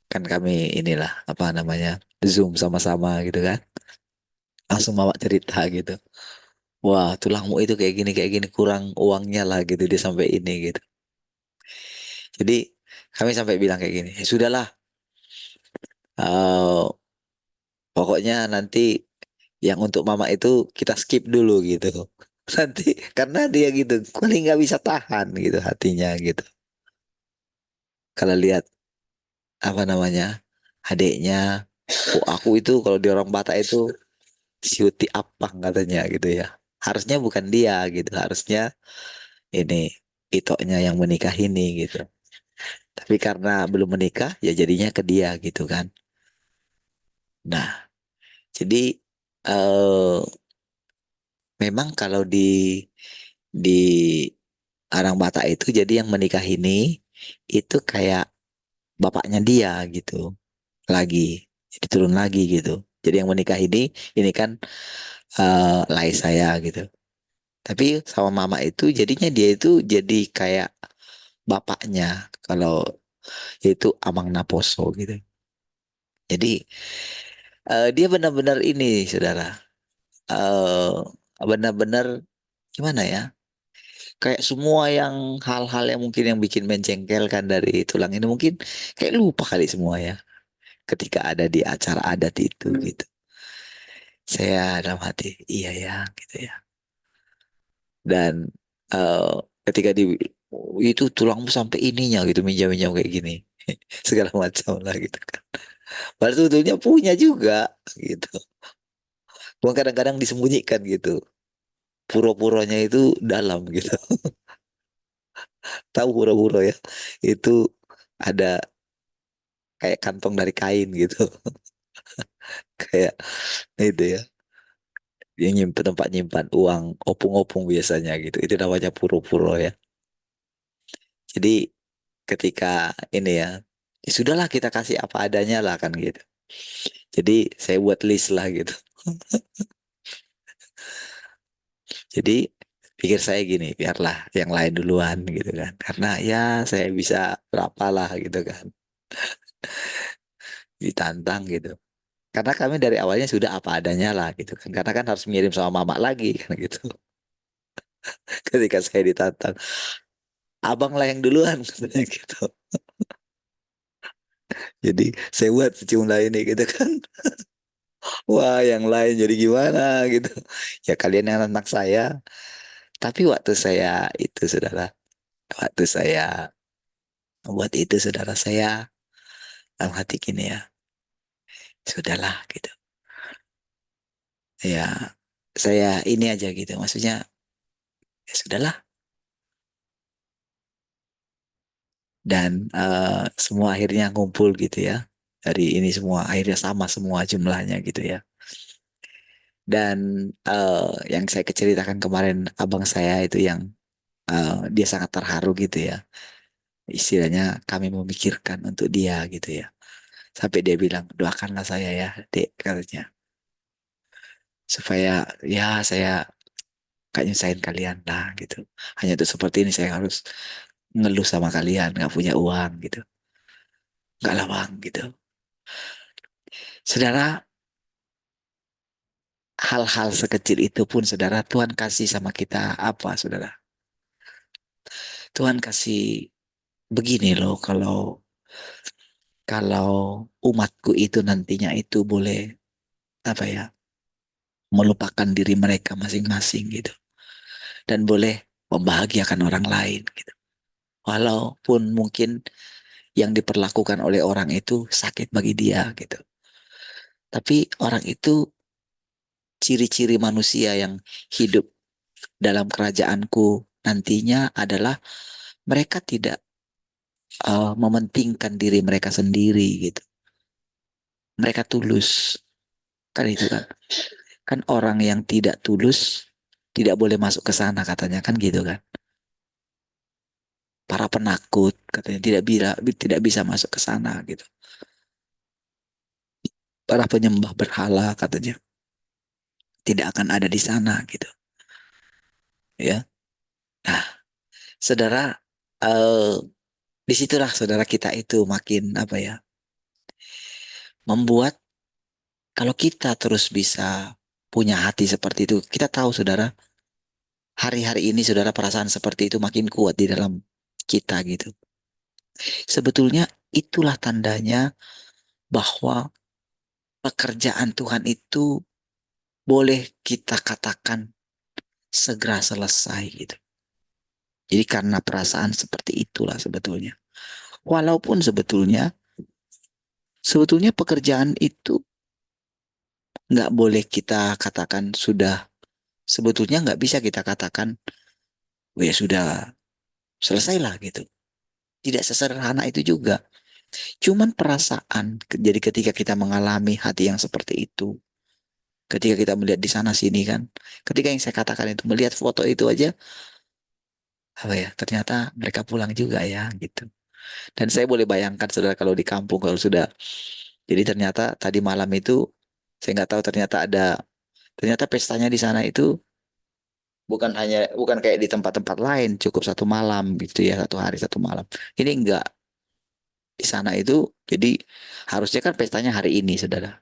kan kami inilah apa namanya, Zoom sama-sama gitu kan. Langsung mama cerita gitu. Wah, tulangmu itu kayak gini kurang uangnya lah gitu dia sampai ini gitu. Jadi kami sampai bilang kayak gini, ya sudahlah, eh, pokoknya nanti yang untuk mama itu kita skip dulu gitu. Nanti karena dia gitu, paling nggak bisa tahan gitu hatinya gitu. Kalau lihat apa namanya adiknya, oh aku itu kalau di orang Batak itu siuti apang katanya gitu ya. Harusnya bukan dia gitu, harusnya ini itoknya yang menikah ini gitu. Tapi karena belum menikah ya jadinya ke dia gitu kan. Nah, jadi eh memang kalau di orang Batak itu jadi yang menikah ini itu kayak bapaknya dia gitu lagi. Jadi turun lagi gitu. Jadi yang menikah ini kan lai saya gitu. Tapi sama mama itu jadinya dia itu jadi kayak bapaknya kalau itu Amang Naposo gitu. Jadi dia benar-benar ini, saudara. Benar-benar gimana ya? Kayak semua yang hal-hal yang mungkin yang bikin menjengkelkan dari tulang ini mungkin kayak lupa kali semua ya. Ketika ada di acara adat itu gitu. Saya dalam hati, iya ya, gitu ya. Dan eh, ketika di itu tulangmu sampai ininya gitu, minjam-minjam kayak gini. Segala macam lah gitu kan. Padahal sebetulnya punya juga gitu. Cuma kadang-kadang disembunyikan gitu. Pura-puranya itu dalam gitu. Tahu pura-pura ya? Itu ada kayak kantong dari kain gitu. Kayak itu ya. Yang nyimpen tempat nyimpan uang opung-opung biasanya gitu. Itu namanya pura-pura ya. Jadi ketika ini ya, ya sudahlah kita kasih apa adanya lah kan gitu. Jadi saya buat list lah gitu. Jadi pikir saya gini, biarlah yang lain duluan gitu kan. Karena ya saya bisa berapa lah gitu kan. Ditantang gitu. Karena kami dari awalnya sudah apa adanya lah gitu kan. Karena kan harus ngirim sama mama lagi kan gitu. Ketika saya ditantang, abang lah yang duluan katanya gitu. Jadi saya buat sejumlah ini gitu kan. Wah, yang lain jadi gimana gitu. Ya kalian yang anak saya. Tapi waktu saya itu saudara, waktu saya buat itu saudara, saya dalam hati gini ya, sudahlah gitu. Ya saya ini aja gitu. Maksudnya ya sudahlah. Dan semua akhirnya ngumpul gitu ya. Dari ini semua akhirnya sama semua jumlahnya gitu ya. Dan yang saya keceritakan kemarin abang saya itu yang dia sangat terharu gitu ya. Istilahnya kami memikirkan untuk dia gitu ya. Sampai dia bilang, doakanlah saya ya, dek, katanya. Supaya ya saya gak nyusahin kalian lah gitu. Hanya untuk seperti ini saya harus ngeluh sama kalian, gak punya uang gitu. Gak lah bang gitu. Saudara, hal-hal sekecil itu pun saudara Tuhan kasih sama kita apa saudara? Tuhan kasih begini loh, kalau kalau umatku itu nantinya itu boleh apa ya, melupakan diri mereka masing-masing gitu, dan boleh membahagiakan orang lain gitu. Walaupun mungkin yang diperlakukan oleh orang itu sakit bagi dia gitu. Tapi orang itu, ciri-ciri manusia yang hidup dalam kerajaanku nantinya adalah mereka tidak mementingkan diri mereka sendiri gitu. Mereka tulus kan itu kan. Kan orang yang tidak tulus tidak boleh masuk ke sana katanya kan gitu kan. Para penakut katanya tidak bisa masuk ke sana gitu. Para penyembah berhala katanya tidak akan ada di sana gitu ya. Nah, saudara, eh, disitulah saudara kita itu makin apa ya, membuat kalau kita terus bisa punya hati seperti itu, kita tahu saudara, hari-hari ini saudara perasaan seperti itu makin kuat di dalam kita gitu. Sebetulnya itulah tandanya bahwa pekerjaan Tuhan itu boleh kita katakan segera selesai gitu. Jadi karena perasaan seperti itulah sebetulnya. Walaupun sebetulnya pekerjaan itu nggak boleh kita katakan sudah, sebetulnya nggak bisa kita katakan, "Oh ya sudah selesailah gitu." Tidak sesederhana itu juga. Cuman perasaan, jadi ketika kita mengalami hati yang seperti itu, ketika kita melihat di sana sini kan, ketika yang saya katakan itu melihat foto itu aja, apa ya, ternyata mereka pulang juga ya gitu. Dan saya boleh bayangkan saudara kalau di kampung kalau sudah, jadi ternyata tadi malam itu saya nggak tahu ternyata pestanya di sana itu bukan kayak di tempat-tempat lain cukup satu malam gitu ya, satu hari satu malam. Ini enggak, di sana itu jadi harusnya kan pestanya hari ini saudara,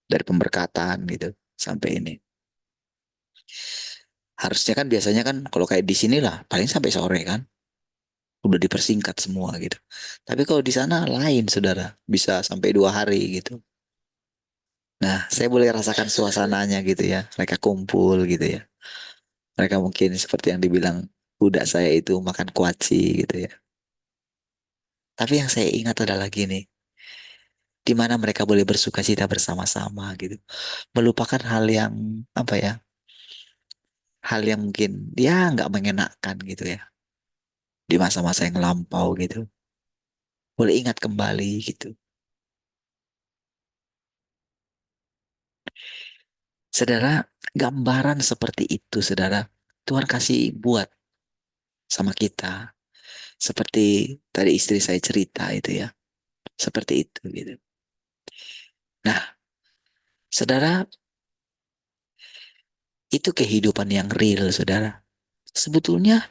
dari pemberkatan gitu sampai ini. Harusnya kan biasanya kan kalau kayak di sini lah paling sampai sore kan, udah dipersingkat semua gitu. Tapi kalau di sana lain saudara, bisa sampai 2 hari gitu. Nah, saya boleh rasakan suasananya gitu ya. Mereka kumpul gitu ya. Mereka mungkin seperti yang dibilang budak saya itu makan kuaci gitu ya. Tapi yang saya ingat adalah gini, di mana mereka boleh bersuka cita bersama-sama gitu. Melupakan hal yang apa ya, hal yang mungkin dia nggak mengenakan gitu ya. Di masa-masa yang lampau gitu. Boleh ingat kembali gitu. Saudara, gambaran seperti itu, saudara, Tuhan kasih buat sama kita. Seperti tadi istri saya cerita itu ya. Seperti itu gitu. Nah, saudara, itu kehidupan yang real, saudara. Sebetulnya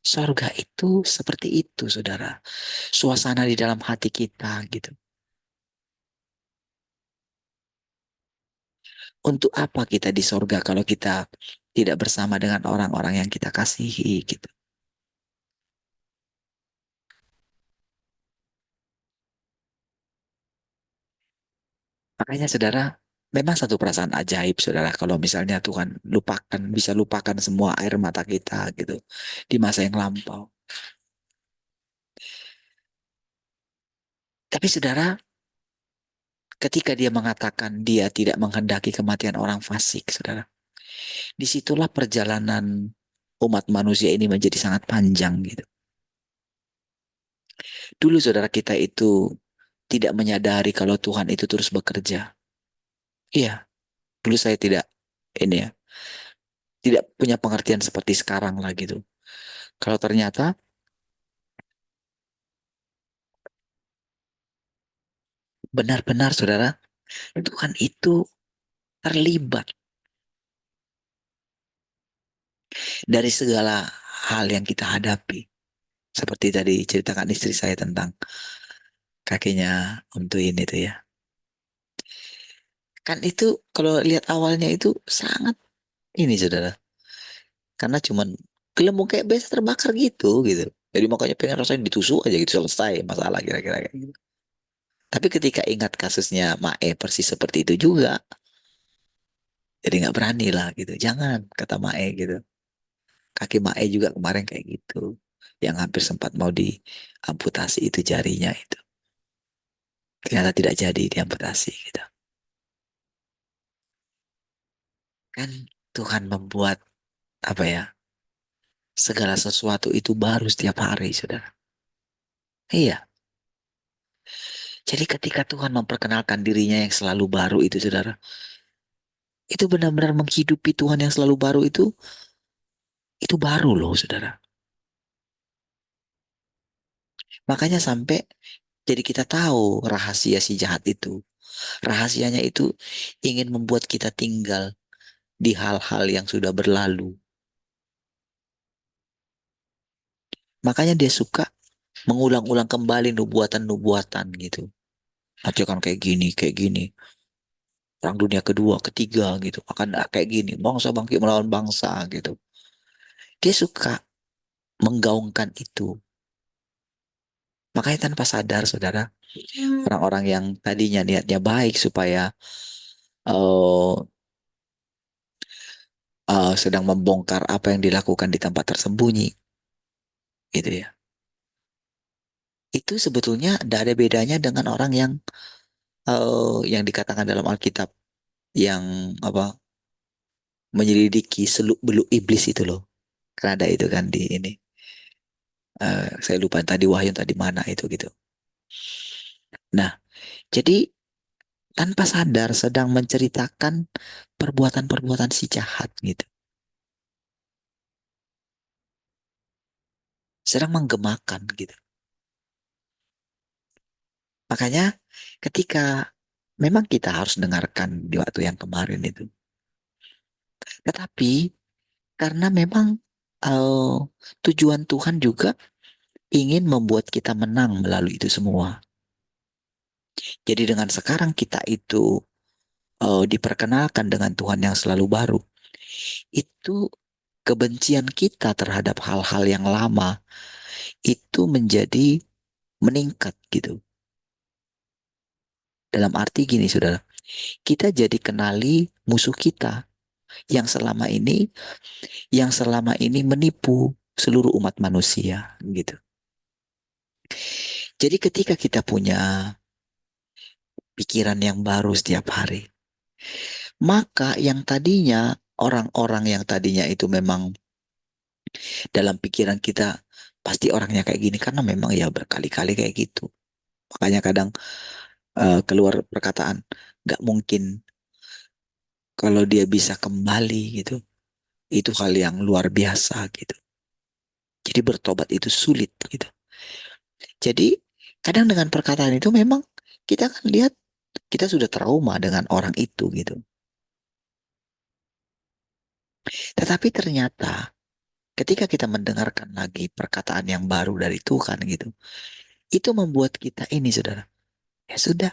sorga itu seperti itu, saudara. Suasana di dalam hati kita gitu. Untuk apa kita di sorga kalau kita tidak bersama dengan orang-orang yang kita kasihi gitu. Makanya saudara, memang satu perasaan ajaib saudara kalau misalnya Tuhan bisa lupakan semua air mata kita gitu di masa yang lampau. Tapi saudara, ketika dia mengatakan dia tidak menghendaki kematian orang fasik, saudara, disitulah perjalanan umat manusia ini menjadi sangat panjang gitu. Dulu saudara kita itu tidak menyadari kalau Tuhan itu terus bekerja. Iya, dulu saya tidak ini ya, tidak punya pengertian seperti sekarang lah gitu. Kalau ternyata benar-benar saudara, Tuhan itu terlibat dari segala hal yang kita hadapi. Seperti tadi ceritakan istri saya tentang kakinya Om Tuin itu ya. Kan itu kalau lihat awalnya itu sangat ini saudara. Karena cuman gelembung kayak biasa terbakar gitu. Jadi makanya pengen rasanya ditusuk aja gitu selesai masalah kira-kira kayak gitu. Tapi ketika ingat kasusnya Mae persis seperti itu juga, jadi nggak berani lah gitu. Jangan kata Mae gitu. Kaki Mae juga kemarin kayak gitu. Yang hampir sempat mau diamputasi itu jarinya itu. Ternyata tidak jadi diamputasi gitu. Kan Tuhan membuat apa ya? Segala sesuatu itu baru setiap hari, saudara. Iya. Jadi ketika Tuhan memperkenalkan dirinya yang selalu baru itu, saudara. Itu benar-benar menghidupi Tuhan yang selalu baru itu baru loh, saudara. Makanya sampai jadi kita tahu rahasia si jahat itu. Rahasianya itu ingin membuat kita tinggal di hal-hal yang sudah berlalu. Makanya dia suka mengulang-ulang kembali nubuatan-nubuatan gitu. Nanti akan kayak gini, kayak gini. Perang dunia kedua, ketiga gitu. Akan kayak gini. Bangsa bangkit melawan bangsa gitu. Dia suka menggaungkan itu. Makanya tanpa sadar, saudara, orang-orang yang tadinya niatnya baik supaya uh, sedang membongkar apa yang dilakukan di tempat tersembunyi, gitu ya. Itu sebetulnya tidak ada bedanya dengan orang yang dikatakan dalam Alkitab yang apa menyelidiki seluk beluk iblis itu loh. Karena ada itu kan di ini. Saya lupa tadi Wahyu tadi mana itu gitu. Nah, jadi tanpa sadar sedang menceritakan perbuatan-perbuatan si jahat gitu. Sedang menggemakan gitu. Makanya ketika memang kita harus dengarkan di waktu yang kemarin itu. Tetapi karena memang uh, tujuan Tuhan juga ingin membuat kita menang melalui itu semua. Jadi dengan sekarang kita itu diperkenalkan dengan Tuhan yang selalu baru, itu kebencian kita terhadap hal-hal yang lama itu menjadi meningkat gitu. Dalam arti gini, saudara, kita jadi kenali musuh kita yang selama ini menipu seluruh umat manusia gitu. Jadi ketika kita punya pikiran yang baru setiap hari, maka yang tadinya orang-orang yang tadinya itu memang dalam pikiran kita pasti orangnya kayak gini karena memang ya berkali-kali kayak gitu. Makanya kadang keluar perkataan nggak mungkin kalau dia bisa kembali gitu. Itu hal yang luar biasa gitu. Jadi bertobat itu sulit gitu. Jadi kadang dengan perkataan itu memang kita kan lihat kita sudah trauma dengan orang itu gitu. Tetapi ternyata ketika kita mendengarkan lagi perkataan yang baru dari Tuhan gitu, itu membuat kita ini, saudara. Ya sudah,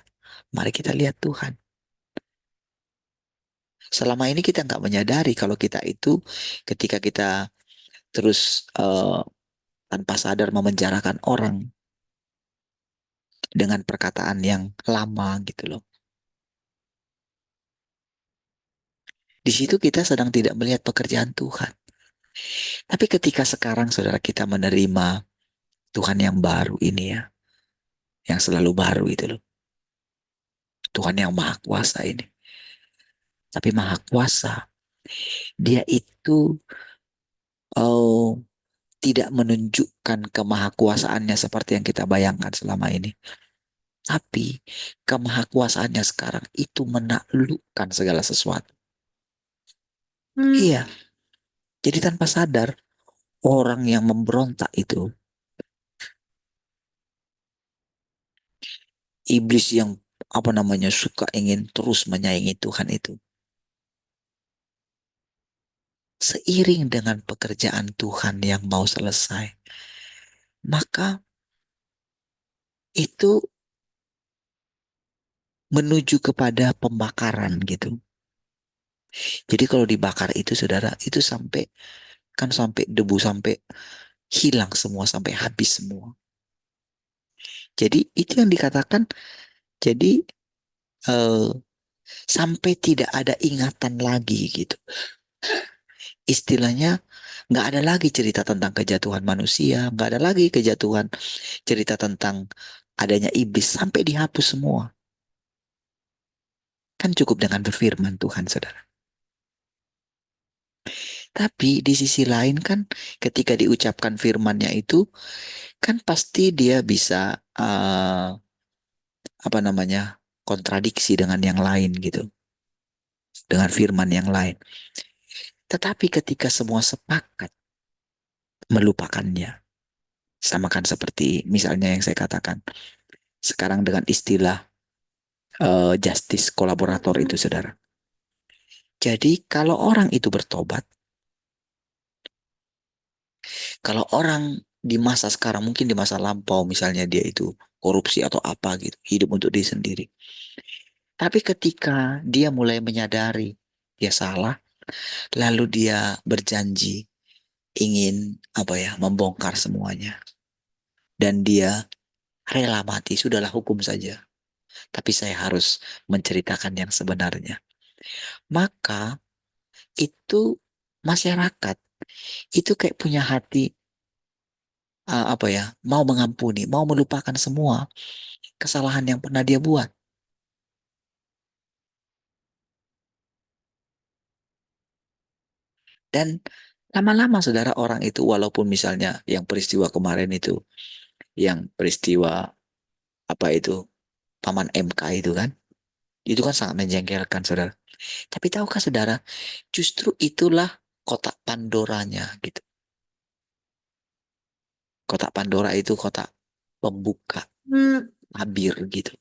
mari kita lihat Tuhan. Selama ini kita nggak menyadari kalau kita itu ketika kita terus tanpa sadar memenjarakan orang dengan perkataan yang lama gitu loh. Di situ kita sedang tidak melihat pekerjaan Tuhan. Tapi ketika sekarang saudara kita menerima Tuhan yang baru ini ya, yang selalu baru itu loh. Tuhan yang maha kuasa ini. Tapi maha kuasa, dia itu oh, tidak menunjukkan kemahakuasaannya seperti yang kita bayangkan selama ini. Tapi kemahakuasaannya sekarang itu menaklukkan segala sesuatu. Iya, jadi tanpa sadar orang yang memberontak itu, iblis yang apa namanya suka ingin terus menyaingi Tuhan itu. Seiring dengan pekerjaan Tuhan yang mau selesai, maka itu menuju kepada pembakaran gitu. Jadi kalau dibakar itu saudara, itu sampai debu sampai hilang semua sampai habis semua. Jadi itu yang dikatakan jadi eh, sampai tidak ada ingatan lagi gitu. Istilahnya nggak ada lagi cerita tentang kejatuhan manusia, nggak ada lagi cerita tentang adanya iblis sampai dihapus semua. Kan cukup dengan berfirman Tuhan, saudara. Tapi di sisi lain kan ketika diucapkan firmannya itu kan pasti dia bisa apa namanya kontradiksi dengan yang lain gitu. dengan firman yang lain. Tetapi ketika semua sepakat melupakannya, samakan seperti misalnya yang saya katakan sekarang dengan istilah justice kolaborator itu, saudara. Jadi kalau orang itu bertobat, kalau orang di masa sekarang, mungkin di masa lampau misalnya dia itu korupsi atau apa gitu, hidup untuk diri sendiri. Tapi ketika dia mulai menyadari dia salah, lalu dia berjanji ingin apa ya, membongkar semuanya. Dan dia rela mati, sudahlah hukum saja. Tapi saya harus menceritakan yang sebenarnya. Maka itu masyarakat itu kayak punya hati apa ya, mau mengampuni, mau melupakan semua kesalahan yang pernah dia buat. Dan lama-lama saudara, orang itu walaupun misalnya yang peristiwa kemarin itu, yang peristiwa apa itu, paman MK itu kan sangat menjengkelkan saudara. Tapi tahukah saudara, justru itulah kotak Pandoranya gitu. Kotak Pandora itu kotak pembuka tabir gitu.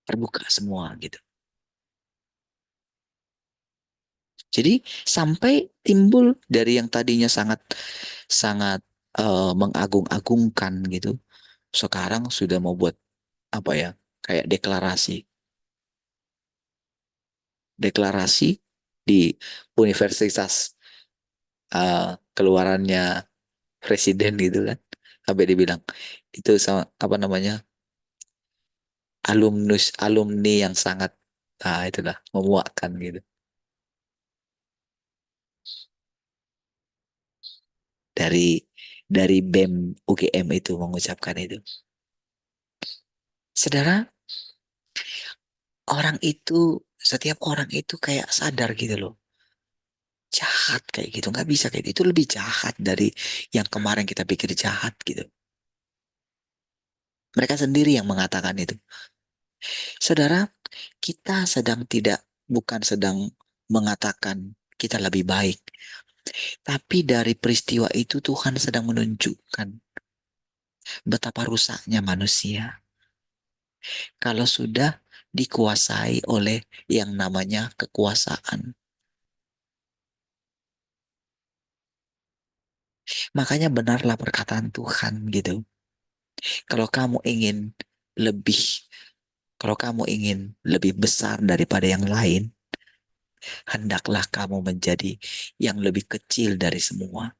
Terbuka semua gitu. Jadi sampai timbul dari yang tadinya sangat sangat mengagung-agungkan gitu, sekarang sudah mau buat apa ya, kayak deklarasi, deklarasi di universitas keluarannya presiden gitu kan, sampai dibilang itu sama apa namanya, alumni yang sangat itulah memuakkan gitu, dari BEM UGM itu mengucapkan itu. Saudara, orang itu, setiap orang itu kayak sadar gitu loh, jahat kayak gitu, nggak bisa kayak gitu, itu lebih jahat dari yang kemarin kita pikir jahat gitu. Mereka sendiri yang mengatakan itu. Saudara, kita sedang tidak, bukan sedang mengatakan kita lebih baik, tapi dari peristiwa itu Tuhan sedang menunjukkan betapa rusaknya manusia kalau sudah dikuasai oleh yang namanya kekuasaan. Makanya benarlah perkataan Tuhan gitu. Kalau kamu ingin lebih, kalau kamu ingin lebih besar daripada yang lain, hendaklah kamu menjadi yang lebih kecil dari semua.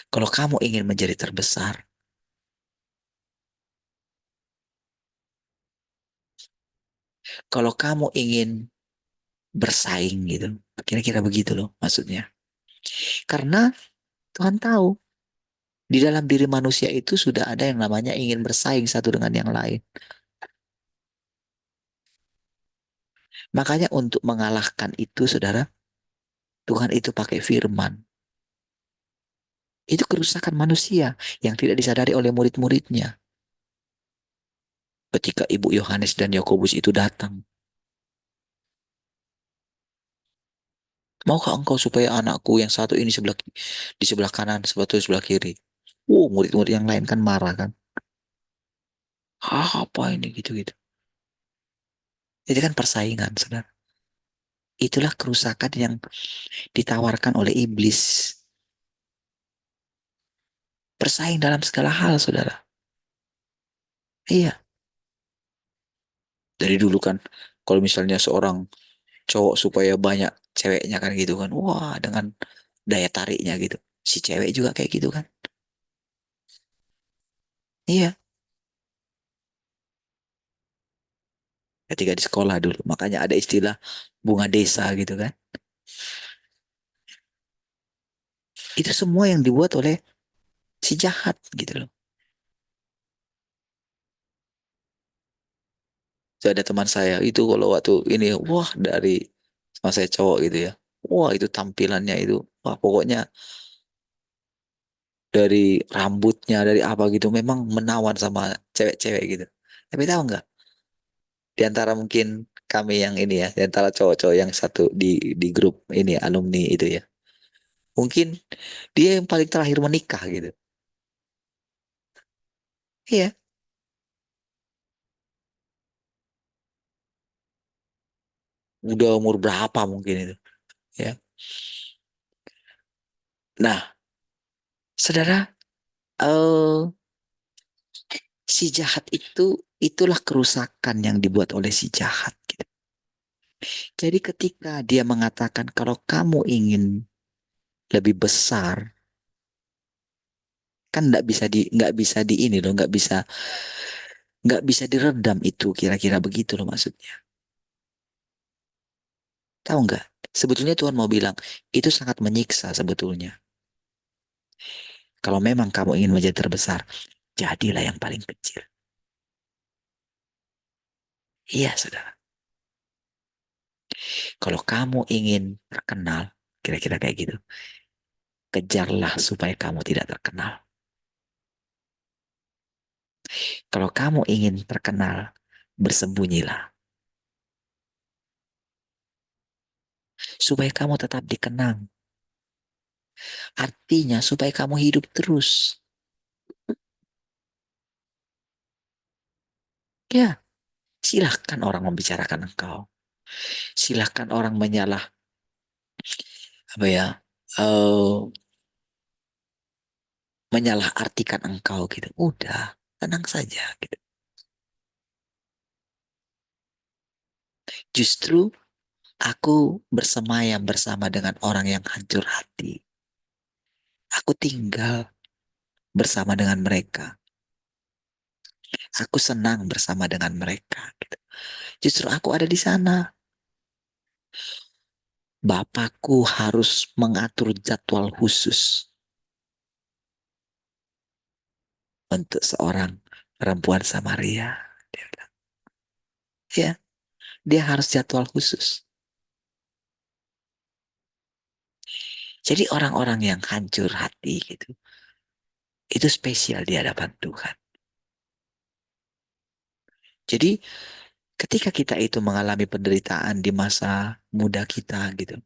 Kalau kamu ingin menjadi terbesar, kalau kamu ingin bersaing gitu, kira-kira begitu loh maksudnya. Karena Tuhan tahu di dalam diri manusia itu sudah ada yang namanya ingin bersaing satu dengan yang lain. Makanya untuk mengalahkan itu, saudara, Tuhan itu pakai firman. Itu kerusakan manusia yang tidak disadari oleh murid-muridnya. Ketika Ibu Yohanes dan Yakobus itu datang, maukah engkau supaya anakku yang satu ini di sebelah kanan, satu di sebelah kiri? Murid-murid yang lain kan marah kan? Apa ini gitu-gitu? Itu kan persaingan, saudara. Itulah kerusakan yang ditawarkan oleh iblis. Bersaing dalam segala hal, saudara. Iya, dari dulu kan, kalau misalnya seorang cowok supaya banyak ceweknya kan gitu kan, wah dengan daya tariknya gitu. Si cewek juga kayak gitu kan. Iya, ketika di sekolah dulu. Makanya ada istilah bunga desa gitu kan. Itu semua yang dibuat oleh si jahat gitu loh. Saya ada teman saya itu kalau waktu ini, wah dari sama saya cowok gitu ya. Wah itu tampilannya itu, wah pokoknya dari rambutnya, dari apa gitu, memang menawan sama cewek-cewek gitu. Tapi tahu nggak? Di antara mungkin kami yang ini ya, di antara cowok-cowok yang satu di grup ini alumni itu ya. Mungkin dia yang paling terakhir menikah gitu. Iya, udah umur berapa mungkin itu ya. Nah, saudara, eh si jahat itu itulah kerusakan yang dibuat oleh si jahat gitu. Jadi ketika dia mengatakan kalau kamu ingin lebih besar, kan nggak bisa di ini loh, nggak bisa diredam itu, kira-kira begitu loh maksudnya. Tahu nggak? Sebetulnya Tuhan mau bilang itu sangat menyiksa sebetulnya. Kalau memang kamu ingin menjadi terbesar, jadilah yang paling kecil. Iya, saudara. Kalau kamu ingin terkenal, kira-kira kayak gitu, kejarlah supaya kamu tidak terkenal. Kalau kamu ingin terkenal, bersembunyilah supaya kamu tetap dikenang. Artinya supaya kamu hidup terus. Ya, silahkan orang membicarakan engkau. Silahkan orang apa ya, eh menyalahartikan engkau gitu. Udah, tenang saja gitu. Justru aku bersemayam bersama dengan orang yang hancur hati. Aku tinggal bersama dengan mereka. Aku senang bersama dengan mereka gitu. Justru aku ada di sana. Bapakku harus mengatur jadwal khusus untuk seorang perempuan Samaria. Dia bilang, ya, dia harus jadwal khusus. Jadi orang-orang yang hancur hati gitu, itu spesial di hadapan Tuhan. Jadi ketika kita itu mengalami penderitaan di masa muda kita gitu,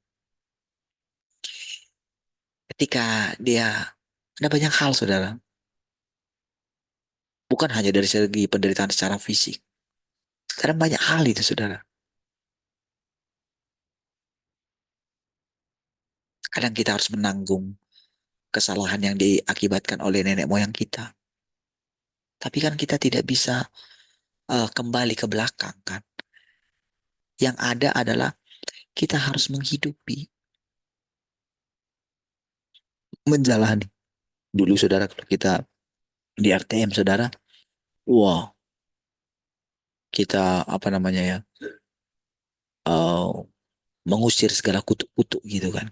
ketika dia ada banyak hal saudara, bukan hanya dari segi penderitaan secara fisik, karena banyak hal itu saudara. Kadang kita harus menanggung kesalahan yang diakibatkan oleh nenek moyang kita. Tapi kan kita tidak bisa kembali ke belakang kan. Yang ada adalah kita harus menghidupi, menjalani. Dulu saudara kalau kita di RTM saudara, wah kita apa namanya ya, eh, mengusir segala kutuk-kutuk gitu kan.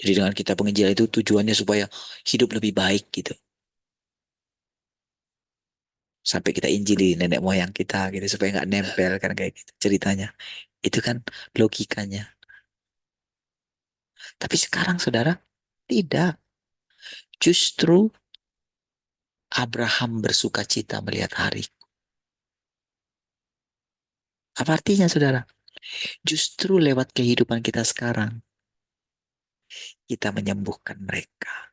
Jadi dengan kita penginjilan itu tujuannya supaya hidup lebih baik gitu. Sampai kita injili nenek moyang kita gitu supaya nggak nempel kan kayak gitu ceritanya. Itu kan logikanya. Tapi sekarang saudara tidak. Justru Abraham bersuka cita melihat hari. Apa artinya saudara? Justru lewat kehidupan kita sekarang, kita menyembuhkan mereka.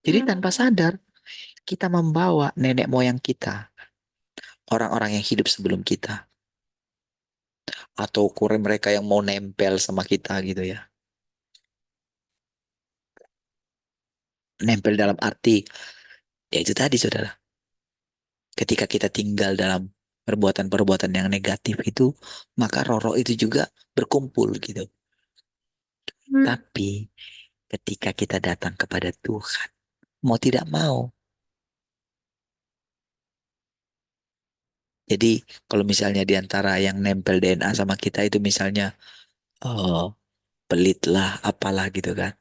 Jadi tanpa sadar, kita membawa nenek moyang kita, orang-orang yang hidup sebelum kita, atau kurang mereka yang mau nempel sama kita gitu ya. Nempel dalam arti, ya itu tadi saudara. Ketika kita tinggal dalam perbuatan-perbuatan yang negatif itu, maka roh-roh itu juga berkumpul gitu. Tapi ketika kita datang kepada Tuhan, mau tidak mau. Jadi kalau misalnya di antara yang nempel DNA sama kita itu misalnya oh, pelit lah, apalah gitu kan.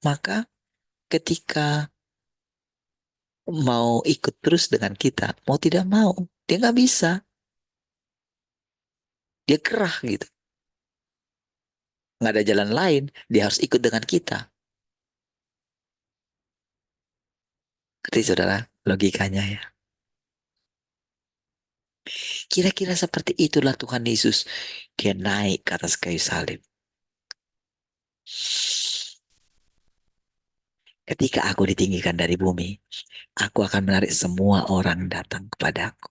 Maka ketika mau ikut terus dengan kita, mau tidak mau, dia nggak bisa. Dia gerah gitu. Nggak ada jalan lain, dia harus ikut dengan kita. Ngerti saudara logikanya ya. Kira-kira seperti itulah Tuhan Yesus. Dia naik ke atas kayu salib. Ketika aku ditinggikan dari bumi, aku akan menarik semua orang datang kepadaku.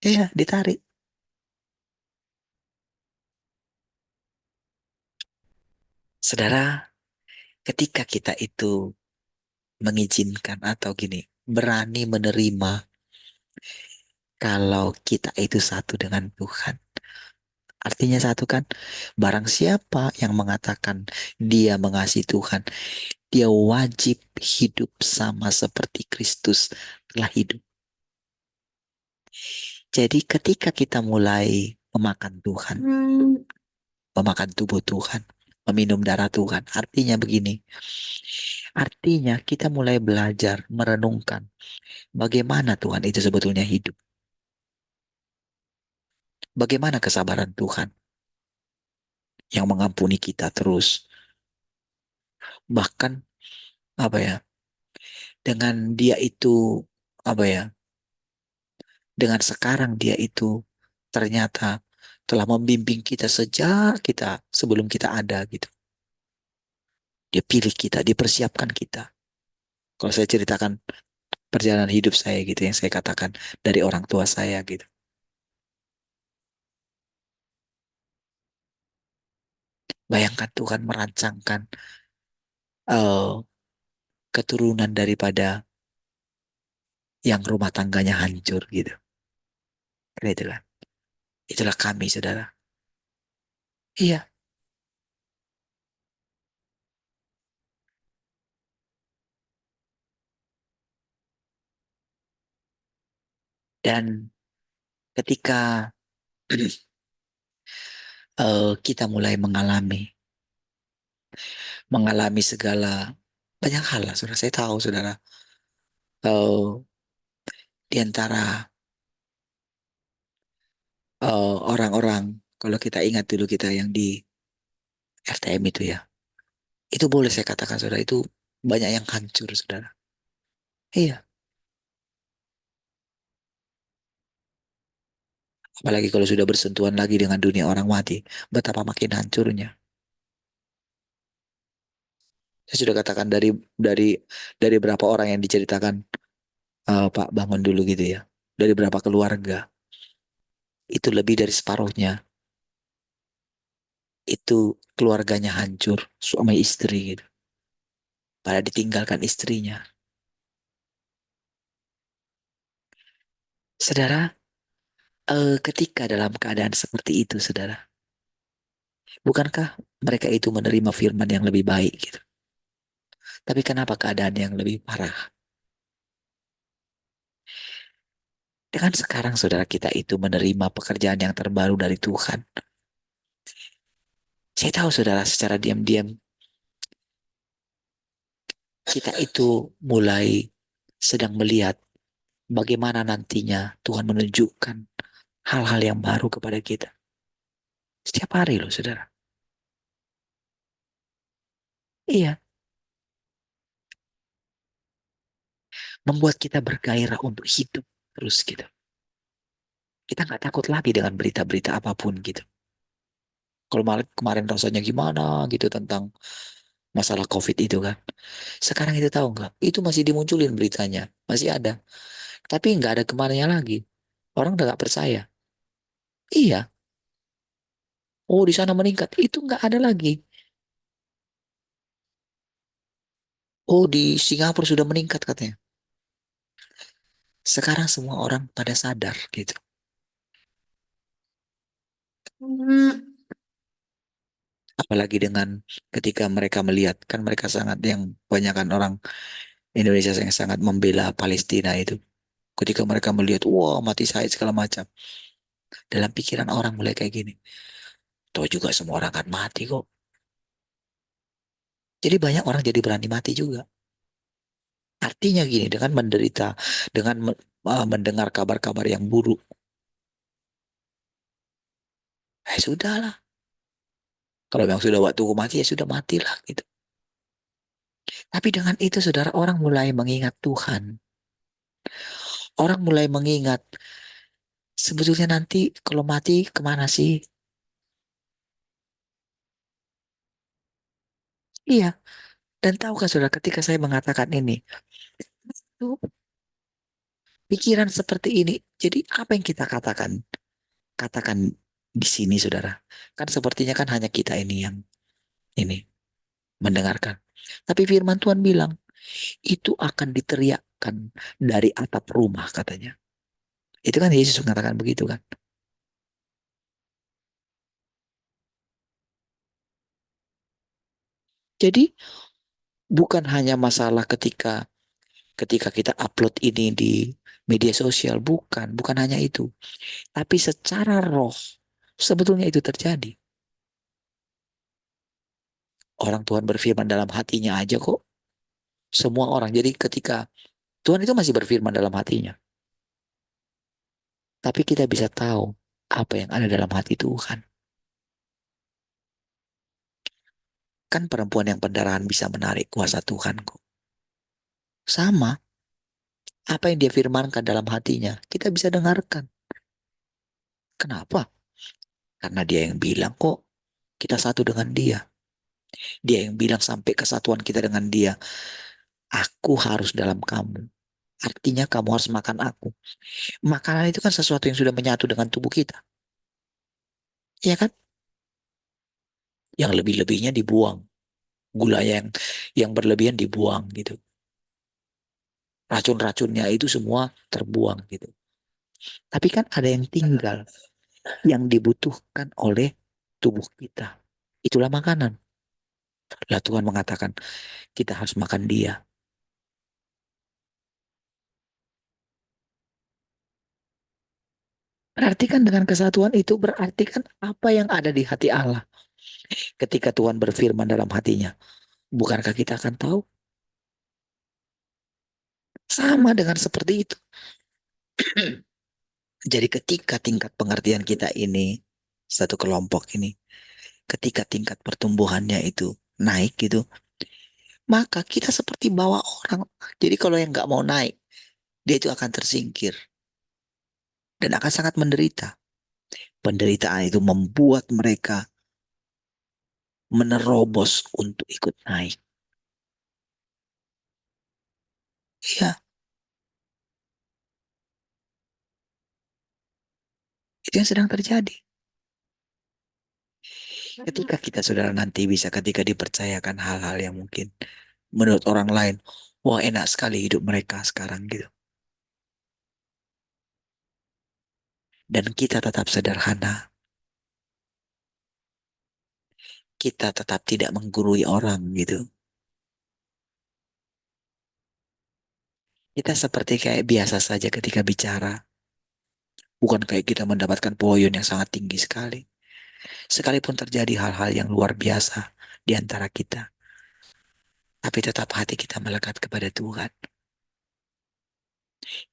Iya, ditarik. Saudara, ketika kita itu mengizinkan atau gini, berani menerima kalau kita itu satu dengan Tuhan. Artinya satu kan, barang siapa yang mengatakan dia mengasihi Tuhan, dia wajib hidup sama seperti Kristus telah hidup. Jadi ketika kita mulai memakan Tuhan, memakan tubuh Tuhan, meminum darah Tuhan, artinya begini. Artinya kita mulai belajar merenungkan bagaimana Tuhan itu sebetulnya hidup. Bagaimana kesabaran Tuhan yang mengampuni kita terus. Bahkan apa ya, dengan dia itu apa ya, dengan sekarang dia itu ternyata telah membimbing kita sejak kita sebelum kita ada gitu. Dia pilih kita, dia persiapkan kita. Kalau saya ceritakan perjalanan hidup saya gitu yang saya katakan dari orang tua saya gitu. Bayangkan Tuhan merancangkan eh, keturunan daripada yang rumah tangganya hancur gitu. Kan itulah. Itulah kami, saudara. Iya. Dan ketika kita mulai mengalami segala banyak hal lah, saudara. Saya tahu, saudara. eh, di antara orang-orang, kalau kita ingat dulu kita yang di RTM itu ya, itu boleh saya katakan, saudara, itu banyak yang hancur, saudara. Iya. Apalagi kalau sudah bersentuhan lagi dengan dunia orang mati, betapa makin hancurnya. Saya sudah katakan dari berapa orang yang diceritakan Pak bangun dulu gitu ya. Dari berapa keluarga, itu lebih dari separuhnya. Itu keluarganya hancur, suami istri gitu. Pada ditinggalkan istrinya. Saudara, ketika dalam keadaan seperti itu, saudara, bukankah mereka itu menerima firman yang lebih baik gitu? Tapi kenapa keadaan yang lebih parah? Dengan sekarang saudara kita itu menerima pekerjaan yang terbaru dari Tuhan. Saya tahu saudara secara diam-diam kita itu mulai sedang melihat bagaimana nantinya Tuhan menunjukkan hal-hal yang baru kepada kita. Setiap hari loh saudara. Iya, membuat kita bergairah untuk hidup terus gitu. Kita nggak takut lagi dengan berita-berita apapun gitu. Kalau kemarin rasanya gimana gitu tentang masalah COVID itu kan. Sekarang itu tahu nggak? Itu masih dimunculin beritanya. Masih ada. Tapi nggak ada kemarinnya lagi. Orang udah nggak percaya. Iya. Oh di sana meningkat. Itu nggak ada lagi. Oh di Singapura sudah meningkat katanya. Sekarang semua orang pada sadar gitu. Apalagi dengan ketika mereka melihat. Kan mereka sangat yang banyakkan orang Indonesia yang sangat membela Palestina itu. Ketika mereka melihat, wah mati syahid segala macam. Dalam pikiran orang mulai kayak gini. Tahu juga semua orang akan mati kok. Jadi banyak orang jadi berani mati juga. Artinya gini, dengan menderita, dengan mendengar kabar-kabar yang buruk. Sudahlah. Kalau memang sudah waktu mati, ya sudah matilah gitu. Tapi dengan itu saudara orang mulai mengingat Tuhan. Orang mulai mengingat, sebetulnya nanti kalau mati kemana sih? Iya, dan tahukah saudara ketika saya mengatakan ini, tuh pikiran seperti ini, jadi apa yang kita katakan? Katakan di sini saudara. Kan sepertinya kan hanya kita ini yang ini mendengarkan. Tapi firman Tuhan bilang, itu akan diteriakkan dari atap rumah katanya. Itu kan Yesus mengatakan begitu kan. Jadi bukan hanya masalah ketika ketika kita upload ini di media sosial, bukan hanya itu. Tapi secara roh sebetulnya itu terjadi. Orang Tuhan berfirman dalam hatinya aja kok. Semua orang. Jadi ketika Tuhan itu masih berfirman dalam hatinya. Tapi kita bisa tahu apa yang ada dalam hati Tuhan. Kan perempuan yang pendarahan bisa menarik kuasa Tuhan kok. Sama, apa yang dia firmankan dalam hatinya, kita bisa dengarkan. Kenapa? Karena dia yang bilang kok kita satu dengan dia. Dia yang bilang sampai kesatuan kita dengan dia. Aku harus dalam kamu. Artinya kamu harus makan aku. Makanan itu kan sesuatu yang sudah menyatu dengan tubuh kita. Iya kan? Yang lebih-lebihnya dibuang. Gula yang berlebihan dibuang gitu. Racun-racunnya itu semua terbuang gitu. Tapi kan ada yang tinggal, yang dibutuhkan oleh tubuh kita. Itulah makanan. Lah Tuhan mengatakan kita harus makan dia. Berarti kan dengan kesatuan itu berarti kan apa yang ada di hati Allah. Ketika Tuhan berfirman dalam hatinya. Bukankah kita akan tahu? Sama dengan seperti itu. Jadi ketika tingkat pengertian kita ini, satu kelompok ini, ketika tingkat pertumbuhannya itu naik gitu, maka kita seperti bawa orang. Jadi kalau yang nggak mau naik, dia itu akan tersingkir dan akan sangat menderita. Penderitaan itu membuat mereka menerobos untuk ikut naik. Ya, itu yang sedang terjadi. Ketika kita saudara nanti bisa ketika dipercayakan hal-hal yang mungkin menurut orang lain, wah enak sekali hidup mereka sekarang gitu. Dan kita tetap sederhana, kita tetap tidak menggurui orang gitu. Kita seperti kayak biasa saja ketika bicara. Bukan kayak kita mendapatkan poin yang sangat tinggi sekali. Sekalipun terjadi hal-hal yang luar biasa di antara kita. Tapi tetap hati kita melekat kepada Tuhan.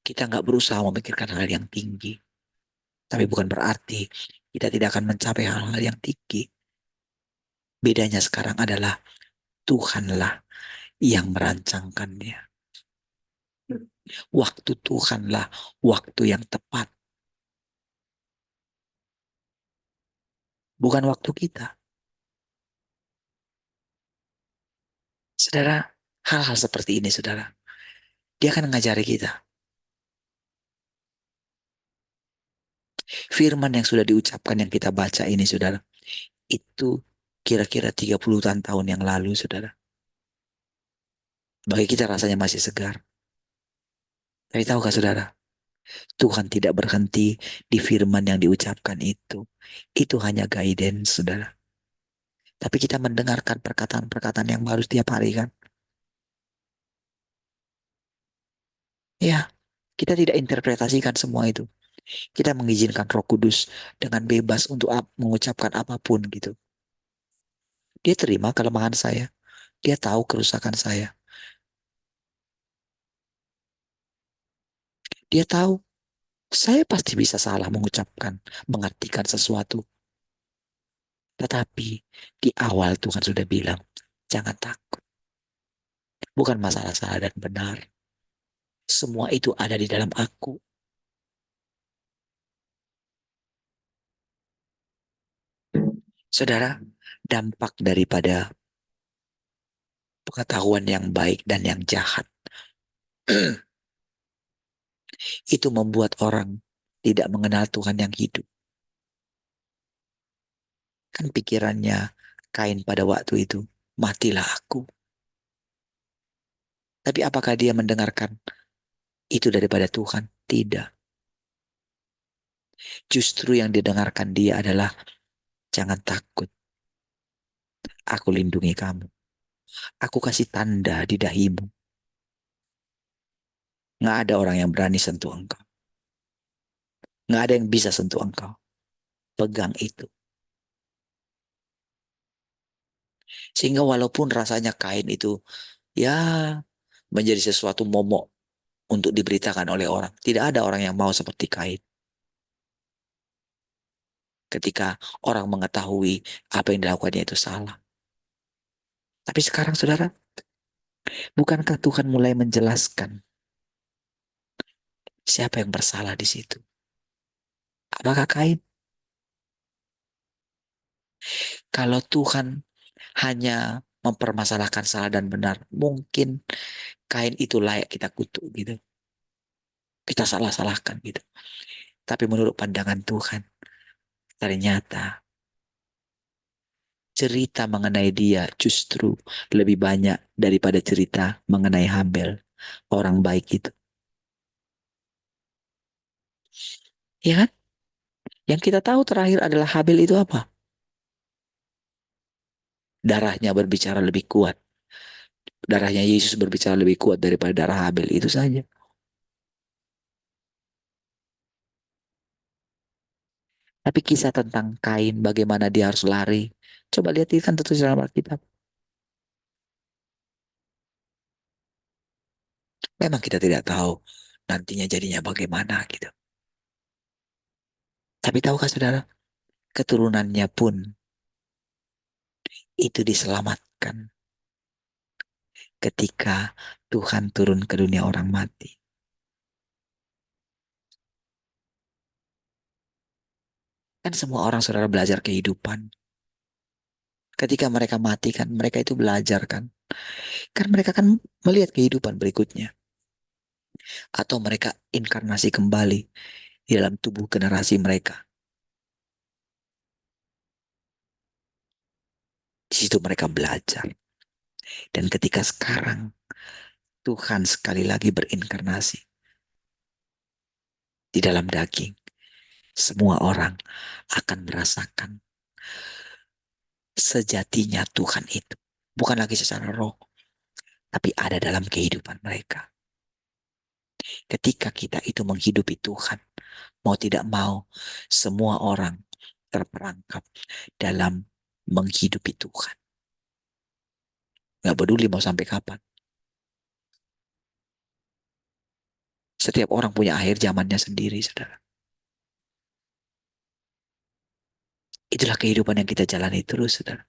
Kita nggak berusaha memikirkan hal yang tinggi. Tapi bukan berarti kita tidak akan mencapai hal-hal yang tinggi. Bedanya sekarang adalah Tuhanlah yang merancangkannya. Waktu Tuhanlah waktu yang tepat. Bukan waktu kita. Saudara, hal-hal seperti ini saudara. Dia akan mengajari kita. Firman yang sudah diucapkan yang kita baca ini saudara. Itu kira-kira 30-an tahun yang lalu saudara. Bagi kita rasanya masih segar. Tapi tahukah saudara? Tuhan tidak berhenti di firman yang diucapkan itu. Itu hanya guidance saudara. Tapi kita mendengarkan perkataan-perkataan yang baru setiap hari kan. Ya, kita tidak interpretasikan semua itu. Kita mengizinkan Roh Kudus dengan bebas untuk mengucapkan apapun gitu. Dia terima kelemahan saya. Dia tahu kerusakan saya. Dia tahu saya pasti bisa salah mengucapkan, mengartikan sesuatu. Tetapi di awal Tuhan sudah bilang, jangan takut. Bukan masalah salah dan benar. Semua itu ada di dalam aku. Saudara, dampak daripada pengetahuan yang baik dan yang jahat itu membuat orang tidak mengenal Tuhan yang hidup. Kan pikirannya Kain pada waktu itu, matilah aku. Tapi apakah dia mendengarkan itu daripada Tuhan? Tidak. Justru yang didengarkan dia adalah, jangan takut, aku lindungi kamu. Aku kasih tanda di dahimu. Nggak ada orang yang berani sentuh engkau. Nggak ada yang bisa sentuh engkau. Pegang itu. Sehingga walaupun rasanya Kain itu ya menjadi sesuatu momok untuk diberitakan oleh orang. Tidak ada orang yang mau seperti Kain. Ketika orang mengetahui apa yang dilakukannya itu salah. Tapi sekarang saudara, bukankah Tuhan mulai menjelaskan siapa yang bersalah di situ? Apakah Kain? Kalau Tuhan hanya mempermasalahkan salah dan benar, mungkin Kain itu layak kita kutuk gitu. Kita salah-salahkan gitu. Tapi menurut pandangan Tuhan, ternyata cerita mengenai dia justru lebih banyak daripada cerita mengenai Habel, orang baik itu. Ya kan? Yang kita tahu terakhir adalah Habel itu apa? Darahnya berbicara lebih kuat. Darahnya Yesus berbicara lebih kuat daripada darah Habel, itu saja. Tapi kisah tentang Kain, bagaimana dia harus lari. Coba lihat itu kan tertulis dalam Alkitab. Memang kita tidak tahu nantinya jadinya bagaimana gitu. Tapi tahukah saudara, keturunannya pun itu diselamatkan ketika Tuhan turun ke dunia orang mati. Kan semua orang saudara belajar kehidupan. Ketika mereka mati kan, mereka itu belajar kan. Kan mereka kan melihat kehidupan berikutnya. Atau mereka inkarnasi kembali di dalam tubuh generasi mereka. Di situ mereka belajar. Dan ketika sekarang Tuhan sekali lagi berinkarnasi di dalam daging, semua orang akan merasakan sejatinya Tuhan itu. Bukan lagi secara roh, tapi ada dalam kehidupan mereka. Ketika kita itu menghidupi Tuhan, mau tidak mau, semua orang terperangkap dalam menghidupi Tuhan. Gak peduli mau sampai kapan. Setiap orang punya akhir zamannya sendiri, saudara. Itulah kehidupan yang kita jalani terus, saudara.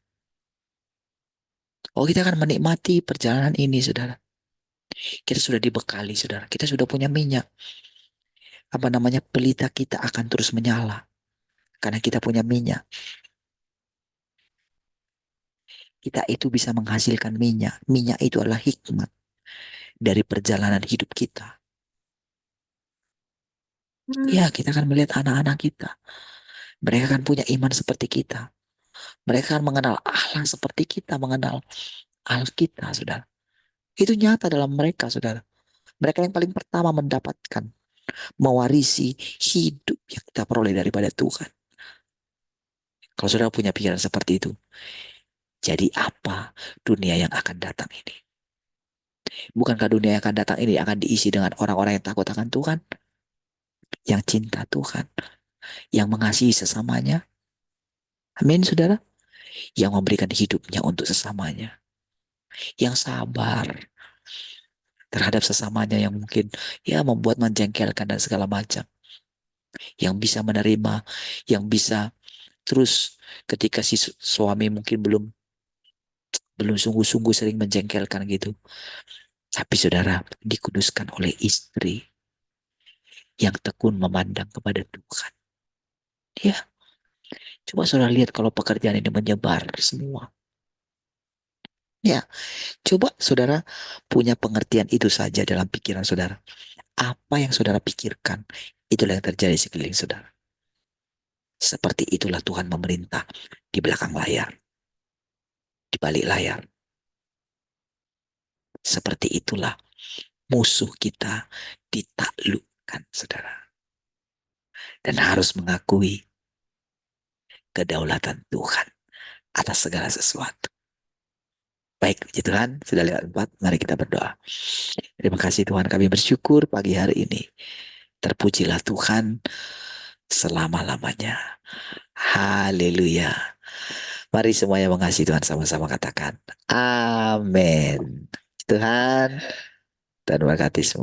Oh, kita akan menikmati perjalanan ini, saudara. Kita sudah dibekali, saudara. Kita sudah punya minyak. Apa namanya, pelita kita akan terus menyala. Karena kita punya minyak. Kita itu bisa menghasilkan minyak. Minyak itu adalah hikmat dari perjalanan hidup kita. Ya, kita akan melihat anak-anak kita. Mereka akan punya iman seperti kita. Mereka akan mengenal Allah seperti kita mengenal Allah kita, saudara. Itu nyata dalam mereka, saudara. Mereka yang paling pertama mendapatkan, mewarisi hidup yang kita peroleh daripada Tuhan. Kalau saudara punya pikiran seperti itu, jadi apa dunia yang akan datang ini? Bukankah dunia yang akan datang ini akan diisi dengan orang-orang yang takut akan Tuhan? Yang cinta Tuhan? Yang mengasihi sesamanya? Amin, saudara. Yang memberikan hidupnya untuk sesamanya. Yang sabar terhadap sesamanya yang mungkin ya membuat menjengkelkan dan segala macam. Yang bisa menerima, yang bisa terus ketika si suami mungkin belum sungguh-sungguh sering menjengkelkan gitu. Tapi saudara dikuduskan oleh istri yang tekun memandang kepada Tuhan. Ya, coba saudara lihat kalau pekerjaan ini menyebar semua. Ya, coba saudara punya pengertian itu saja dalam pikiran saudara. Apa yang saudara pikirkan, itulah yang terjadi di sekeliling saudara. Seperti itulah Tuhan memerintah di belakang layar, di balik layar. Seperti itulah musuh kita ditaklukkan, saudara. Dan harus mengakui kedaulatan Tuhan atas segala sesuatu. Baik, puji Tuhan, sudah lewat 4, mari kita berdoa. Terima kasih Tuhan, kami bersyukur pagi hari ini. Terpujilah Tuhan selama-lamanya. Haleluya. Mari semuanya mengasihi Tuhan sama-sama katakan. Amin. Tuhan, dan berkati semua.